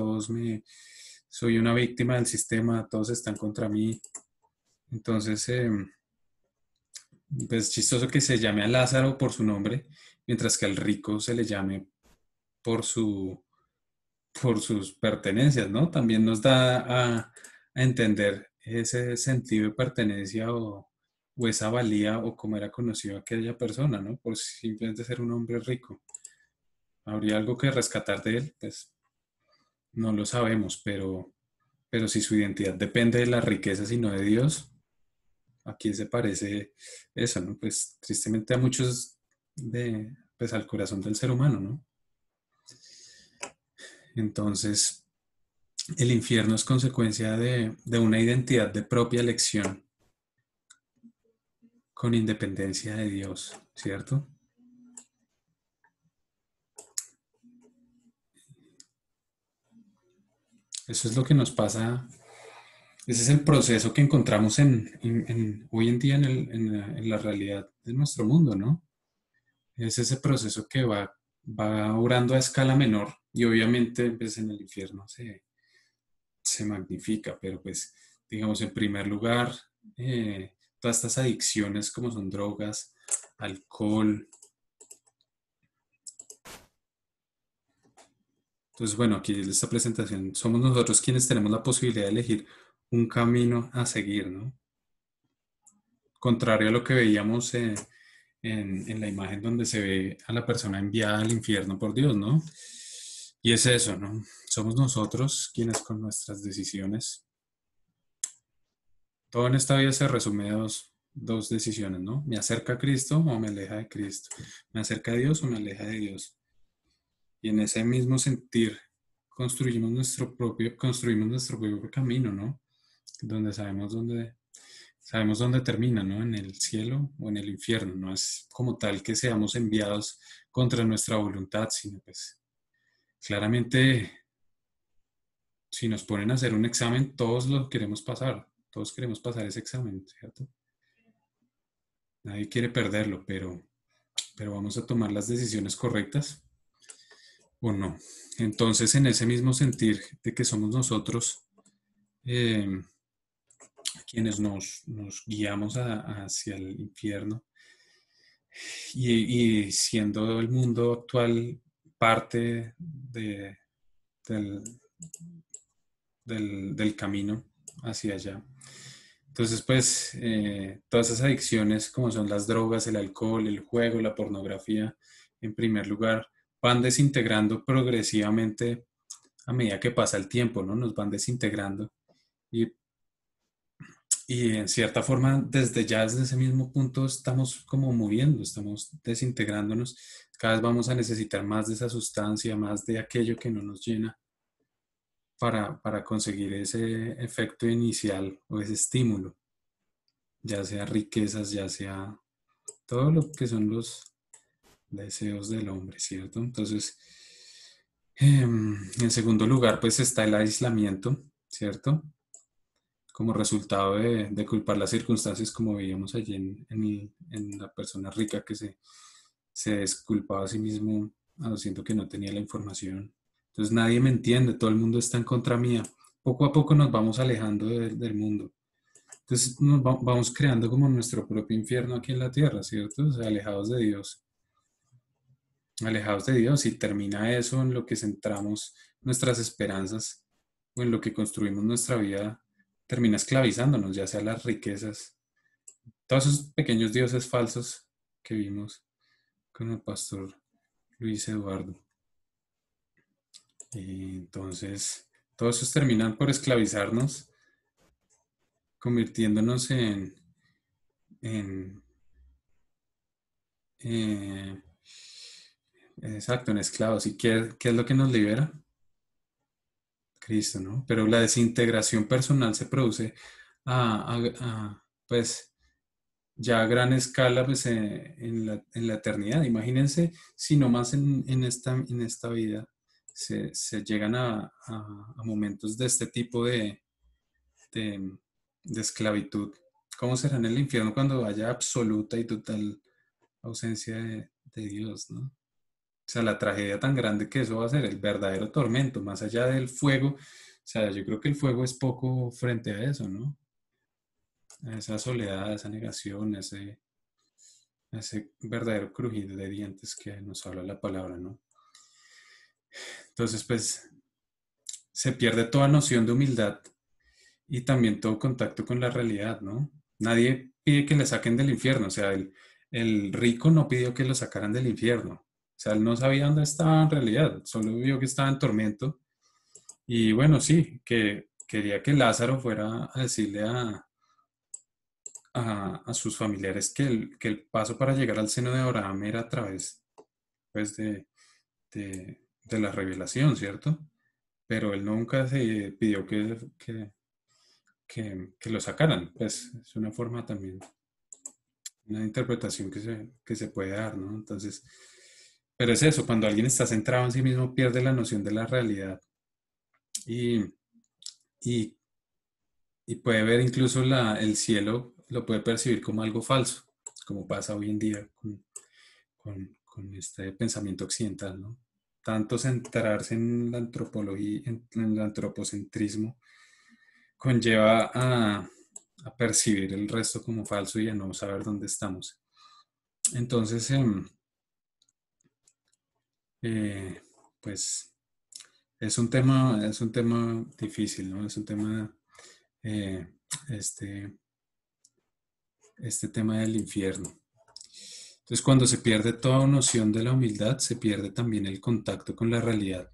S1: soy una víctima del sistema, todos están contra mí. Entonces, pues chistoso que se llame a Lázaro por su nombre, mientras que al rico se le llame por por sus pertenencias, ¿no? También nos da a entender ese sentido de pertenencia o esa valía o cómo era conocido aquella persona, ¿no? Por simplemente ser un hombre rico. ¿Habría algo que rescatar de él? Pues no lo sabemos, pero si su identidad depende de las riquezas y no de Dios, ¿a quién se parece eso, no? Pues tristemente a muchos pues al corazón del ser humano, ¿no? Entonces, el infierno es consecuencia de una identidad de propia elección con independencia de Dios, ¿cierto? Eso es lo que nos pasa, ese es el proceso que encontramos hoy en día en la realidad de nuestro mundo, ¿no? Es ese proceso que va obrando a escala menor y obviamente pues, en el infierno se magnifica, pero pues digamos en primer lugar, todas estas adicciones como son drogas, alcohol. Entonces, bueno, aquí en esta presentación somos nosotros quienes tenemos la posibilidad de elegir un camino a seguir, ¿no? Contrario a lo que veíamos en la imagen donde se ve a la persona enviada al infierno por Dios, ¿no? Y es eso, ¿no? Somos nosotros quienes con nuestras decisiones, todo en esta vida se resume a dos decisiones, ¿no? ¿Me acerca a Cristo o me aleja de Cristo? ¿Me acerca a Dios o me aleja de Dios? Y en ese mismo sentir construimos nuestro propio camino, ¿no? Donde sabemos dónde termina, ¿no? En el cielo o en el infierno. No es como tal que seamos enviados contra nuestra voluntad, sino pues claramente si nos ponen a hacer un examen, todos lo queremos pasar. Todos queremos pasar ese examen, ¿cierto? Nadie quiere perderlo, pero vamos a tomar las decisiones correctas o no. Entonces, en ese mismo sentir de que somos nosotros eh, quienes nos guiamos hacia el infierno y siendo el mundo actual parte del, del camino hacia allá. Entonces, pues, todas esas adicciones como son las drogas, el alcohol, el juego, la pornografía, en primer lugar, van desintegrando progresivamente a medida que pasa el tiempo, ¿no? Nos van desintegrando y, y en cierta forma, desde ya, desde ese mismo punto, estamos como muriendo, estamos desintegrándonos. Cada vez vamos a necesitar más de esa sustancia, más de aquello que no nos llena para conseguir ese efecto inicial o ese estímulo, ya sea riquezas, ya sea todo lo que son los deseos del hombre, ¿cierto? Entonces, en segundo lugar, pues está el aislamiento, ¿cierto? Como resultado de culpar las circunstancias, como veíamos allí en la persona rica que se desculpaba a sí mismo, haciendo que no tenía la información. Entonces nadie me entiende, todo el mundo está en contra mía. Poco a poco nos vamos alejando del mundo. Entonces vamos creando como nuestro propio infierno aquí en la tierra, ¿cierto? O sea, alejados de Dios y termina eso en lo que centramos nuestras esperanzas o en lo que construimos nuestra vida, termina esclavizándonos, ya sea las riquezas, todos esos pequeños dioses falsos que vimos con el pastor Luis Eduardo. Y entonces, todos esos terminan por esclavizarnos, convirtiéndonos en eh, exacto, en esclavos. ¿Y qué es lo que nos libera? Cristo, ¿no? Pero la desintegración personal se produce pues, ya a gran escala, pues, en la eternidad. Imagínense si nomás en esta vida se llegan a momentos de este tipo de, de esclavitud. ¿Cómo será en el infierno cuando haya absoluta y total ausencia de Dios, ¿no? O sea, la tragedia tan grande que eso va a ser, el verdadero tormento, más allá del fuego. O sea, yo creo que el fuego es poco frente a eso, ¿no? A esa soledad, a esa negación, a ese verdadero crujir de dientes que nos habla la palabra, ¿no? Entonces, pues, se pierde toda noción de humildad y también todo contacto con la realidad, ¿no? Nadie pide que le saquen del infierno, o sea, el rico no pidió que lo sacaran del infierno, o sea, él no sabía dónde estaba en realidad, solo vio que estaba en tormento. Y bueno, sí, que quería que Lázaro fuera a decirle a sus familiares que el paso para llegar al seno de Abraham era a través, pues, de la revelación, ¿cierto? Pero él nunca se pidió que lo sacaran. Pues es una forma también, una interpretación que se puede dar, ¿no? Entonces, pero es eso, cuando alguien está centrado en sí mismo, pierde la noción de la realidad y, y y puede ver incluso el cielo, lo puede percibir como algo falso, como pasa hoy en día con este pensamiento occidental, ¿no? Tanto centrarse en la antropología, en el antropocentrismo, conlleva a percibir el resto como falso y a no saber dónde estamos. Entonces, eh, pues es un tema difícil, ¿no? Es un tema, eh, este, este tema del infierno. Entonces, cuando se pierde toda noción de la humildad, se pierde también el contacto con la realidad.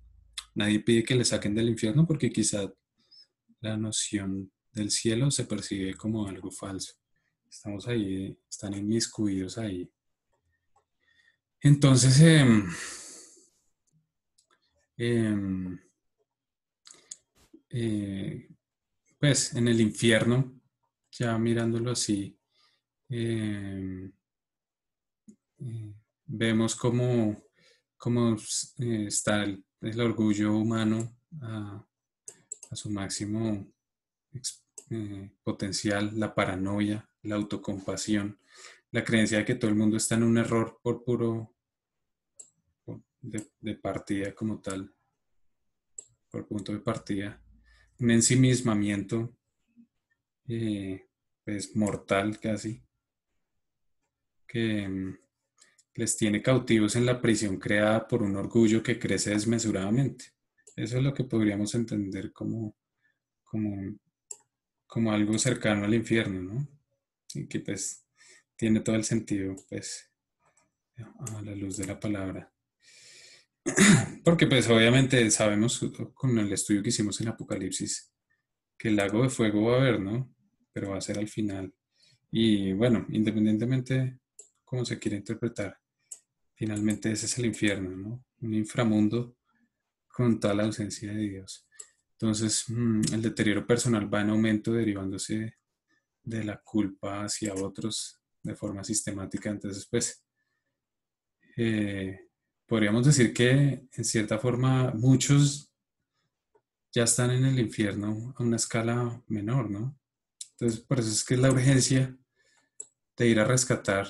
S1: Nadie pide que le saquen del infierno porque quizá la noción del cielo se percibe como algo falso. Estamos ahí, están inmiscuidos ahí. Entonces, em, eh, pues en el infierno, ya mirándolo así, em, vemos cómo está el orgullo humano a su máximo potencial, la paranoia, la autocompasión, la creencia de que todo el mundo está en un error por de partida como tal, por punto de partida, un ensimismamiento pues mortal casi, que les tiene cautivos en la prisión creada por un orgullo que crece desmesuradamente. Eso es lo que podríamos entender como, como algo cercano al infierno, ¿no? Y que pues tiene todo el sentido, pues, a la luz de la palabra. Porque pues obviamente sabemos con el estudio que hicimos en Apocalipsis que el lago de fuego va a haber, ¿no? Pero va a ser al final. Y bueno, independientemente cómo se quiera interpretar, finalmente ese es el infierno, ¿no? Un inframundo con tal ausencia de Dios. Entonces, el deterioro personal va en aumento derivándose de la culpa hacia otros de forma sistemática. Entonces, pues, eh, podríamos decir que en cierta forma muchos ya están en el infierno a una escala menor, ¿no? Entonces, por eso es que es la urgencia de ir a rescatar.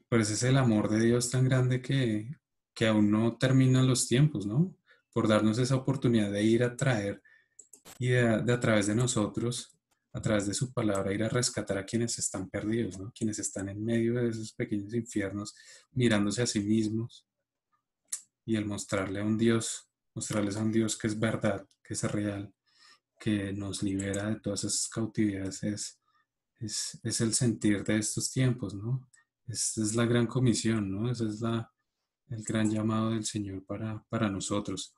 S1: Por eso es el amor de Dios tan grande que aún no terminan los tiempos, ¿no? Por darnos esa oportunidad de ir a traer y de a través de nosotros, a través de su palabra, ir a rescatar a quienes están perdidos, ¿no? Quienes están en medio de esos pequeños infiernos, mirándose a sí mismos y el mostrarle a un Dios, mostrarles a un Dios que es verdad, que es real, que nos libera de todas esas cautividades, es el sentir de estos tiempos, ¿no? Esa es la gran comisión, ¿no? Ese es el gran llamado del Señor para nosotros.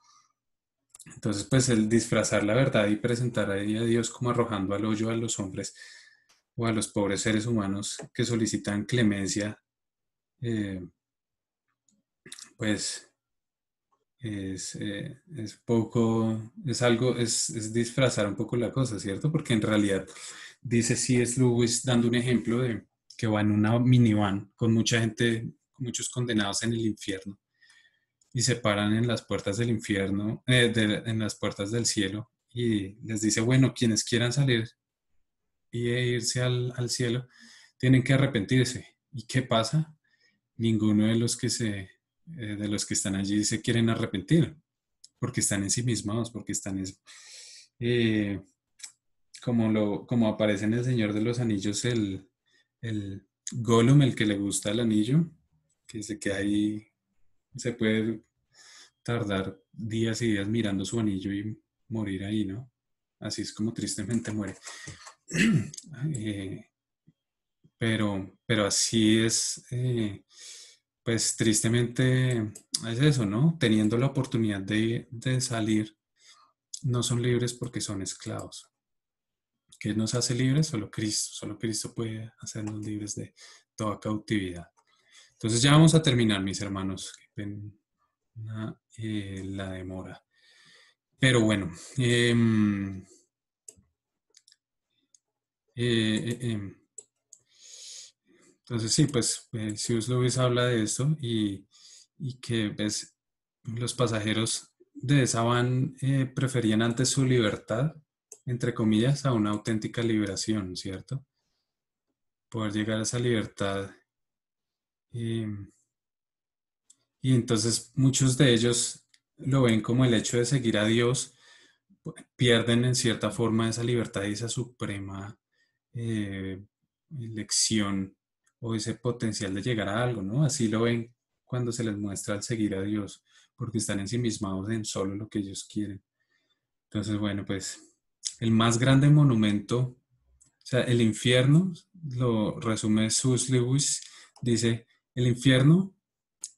S1: Entonces, pues el disfrazar la verdad y presentar ahí a Dios como arrojando al hoyo a los hombres o a los pobres seres humanos que solicitan clemencia, eh, pues es poco, es algo, es disfrazar un poco la cosa, ¿cierto? Porque en realidad dice C.S. Lewis dando un ejemplo de que va en una minivan con mucha gente, con muchos condenados en el infierno y se paran en las puertas del infierno, en las puertas del cielo y les dice, bueno, quienes quieran salir y irse al cielo, tienen que arrepentirse. ¿Y qué pasa? Ninguno de de los que están allí se quieren arrepentir porque están ensimismados, porque están eh, como aparece en El Señor de los Anillos, el Gollum, el que le gusta el anillo, que se queda ahí, se puede tardar días y días mirando su anillo y morir ahí, ¿no? Así es como tristemente muere. Eh, pero así es, pues tristemente es eso, ¿no? Teniendo la oportunidad de salir, no son libres porque son esclavos. ¿Qué nos hace libres? Solo Cristo puede hacernos libres de toda cautividad. Entonces ya vamos a terminar, mis hermanos. Qué pena la demora. Pero bueno, eh, eh, entonces sí, pues C.S. Lewis habla de esto y que pues, los pasajeros de esa van preferían antes su libertad, entre comillas, a una auténtica liberación, ¿cierto? Poder llegar a esa libertad. eh, y entonces muchos de ellos lo ven como el hecho de seguir a Dios, pierden en cierta forma esa libertad y esa suprema elección o ese potencial de llegar a algo, ¿no? Así lo ven cuando se les muestra al seguir a Dios, porque están ensimismados en solo lo que ellos quieren. Entonces, bueno, pues el más grande monumento, o sea, el infierno, lo resume Sus Lewis, dice, el infierno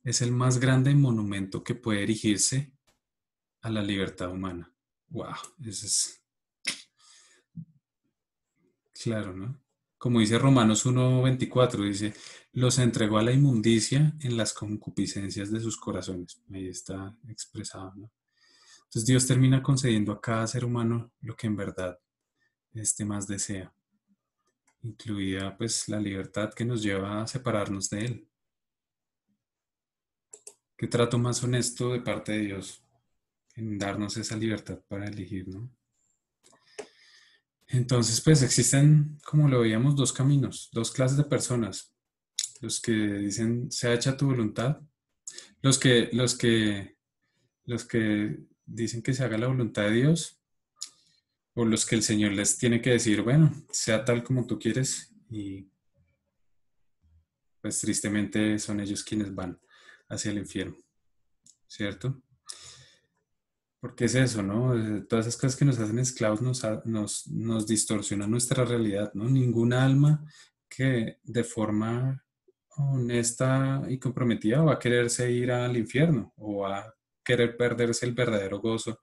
S1: es el más grande monumento que puede erigirse a la libertad humana. Wow, eso es claro, ¿no? Como dice Romanos 1:24, dice, los entregó a la inmundicia en las concupiscencias de sus corazones. Ahí está expresado, ¿no? Entonces Dios termina concediendo a cada ser humano lo que en verdad más desea, incluida pues la libertad que nos lleva a separarnos de Él. ¿Qué trato más honesto de parte de Dios en darnos esa libertad para elegir, ¿no? Entonces, pues existen, como lo veíamos, dos caminos, dos clases de personas. Los que dicen, sea hecha tu voluntad. Los que, los que, los que dicen que se haga la voluntad de Dios. O los que el Señor les tiene que decir, bueno, sea tal como tú quieres. Y pues tristemente son ellos quienes van hacia el infierno, ¿cierto? Porque es eso, ¿no? Todas esas cosas que nos hacen esclavos nos distorsionan nuestra realidad, ¿no? Ninguna alma que de forma honesta y comprometida va a quererse ir al infierno o va a querer perderse el verdadero gozo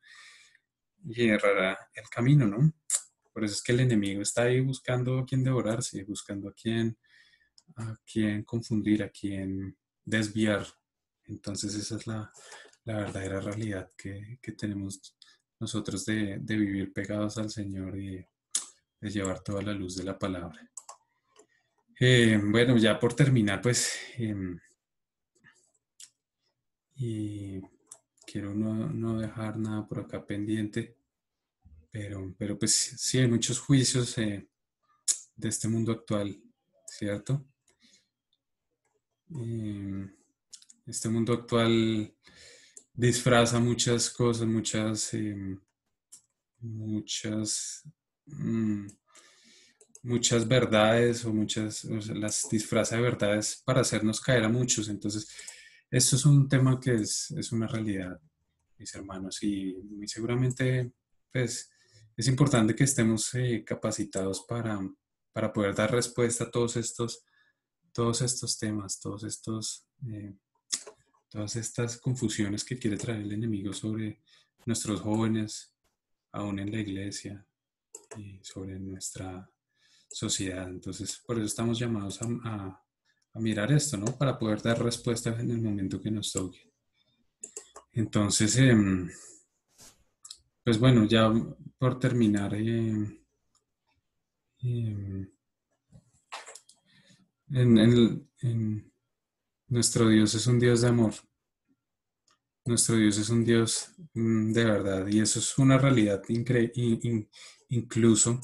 S1: y errará el camino, ¿no? Por eso es que el enemigo está ahí buscando a quién devorarse, buscando a quién confundir, a quién desviar. Entonces esa es la verdadera realidad que tenemos nosotros de vivir pegados al Señor y de llevar toda la luz de la palabra. Bueno, ya por terminar, pues, y quiero no dejar nada por acá pendiente, pero pues sí hay muchos juicios de este mundo actual, ¿cierto? Eh, este mundo actual disfraza muchas cosas, muchas, mm, muchas verdades o sea, las disfraza de verdades para hacernos caer a muchos. Entonces, esto es un tema que es una realidad, mis hermanos, y muy seguramente, pues, es importante que estemos capacitados para poder dar respuesta a todos estos temas, todas estas confusiones que quiere traer el enemigo sobre nuestros jóvenes, aún en la iglesia y sobre nuestra sociedad. Entonces, por eso estamos llamados a mirar esto, ¿no? Para poder dar respuesta en el momento que nos toque. Entonces, pues bueno, ya por terminar, em, nuestro Dios es un Dios de amor. Nuestro Dios es un Dios de verdad y eso es una realidad incluso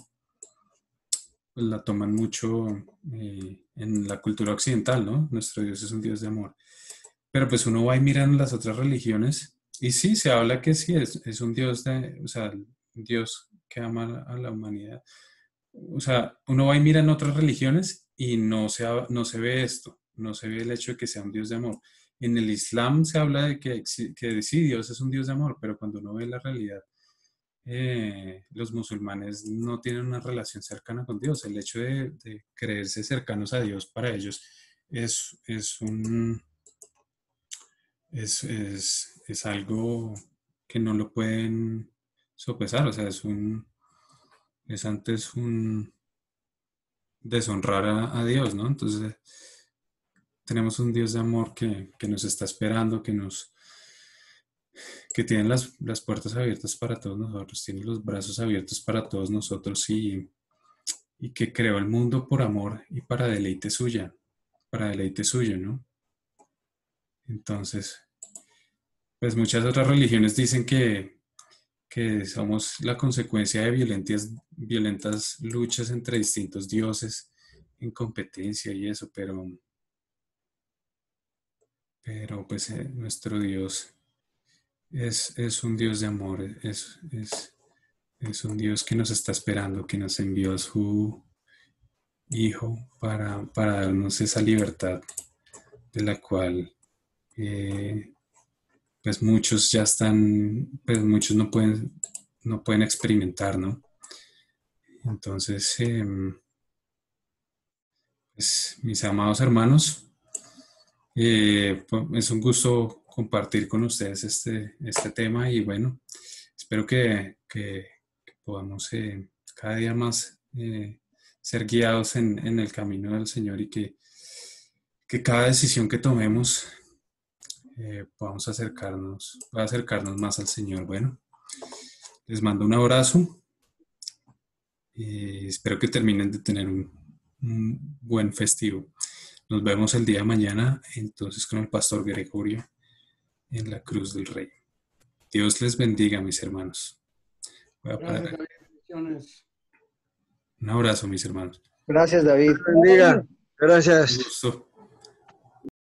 S1: pues, la toman mucho en la cultura occidental, ¿no? Nuestro Dios es un Dios de amor. Pero pues uno va y mira en las otras religiones y sí, se habla que sí, es un Dios o sea, un Dios que ama a la humanidad. O sea, uno va y mira en otras religiones y no se ve esto, no se ve el hecho de que sea un Dios de amor. En el Islam se habla de que sí, Dios es un Dios de amor, pero cuando uno ve la realidad, los musulmanes no tienen una relación cercana con Dios. El hecho de creerse cercanos a Dios para ellos es algo que no lo pueden sopesar, o sea, es antes un deshonrar a Dios, ¿no? Entonces, tenemos un Dios de amor que nos está esperando, que tiene las puertas abiertas para todos nosotros, tiene los brazos abiertos para todos nosotros y que creó el mundo por amor y para deleite suyo, ¿no? Entonces, pues muchas otras religiones dicen que somos la consecuencia de violentas luchas entre distintos dioses en competencia y eso, pero pues nuestro Dios es un Dios de amor, es un Dios que nos está esperando, que nos envió Hijo para darnos esa libertad de la cual pues muchos ya están, pues muchos no pueden experimentar, ¿no? Entonces, pues, mis amados hermanos, pues, es un gusto compartir con ustedes este tema y bueno, espero que podamos cada día más ser guiados en el camino del Señor y que cada decisión que tomemos podamos acercarnos más al Señor. Bueno, les mando un abrazo y espero que terminen de tener un buen festivo. Nos vemos el día de mañana entonces con el pastor Gregorio en la Cruz del Rey. Dios les bendiga, mis hermanos. Voy a
S2: Gracias,
S1: parar.
S2: David. Bendiciones.
S1: Un abrazo, mis hermanos.
S3: Gracias, David.
S4: Bendiga.
S1: Un
S4: Gracias.
S1: gusto.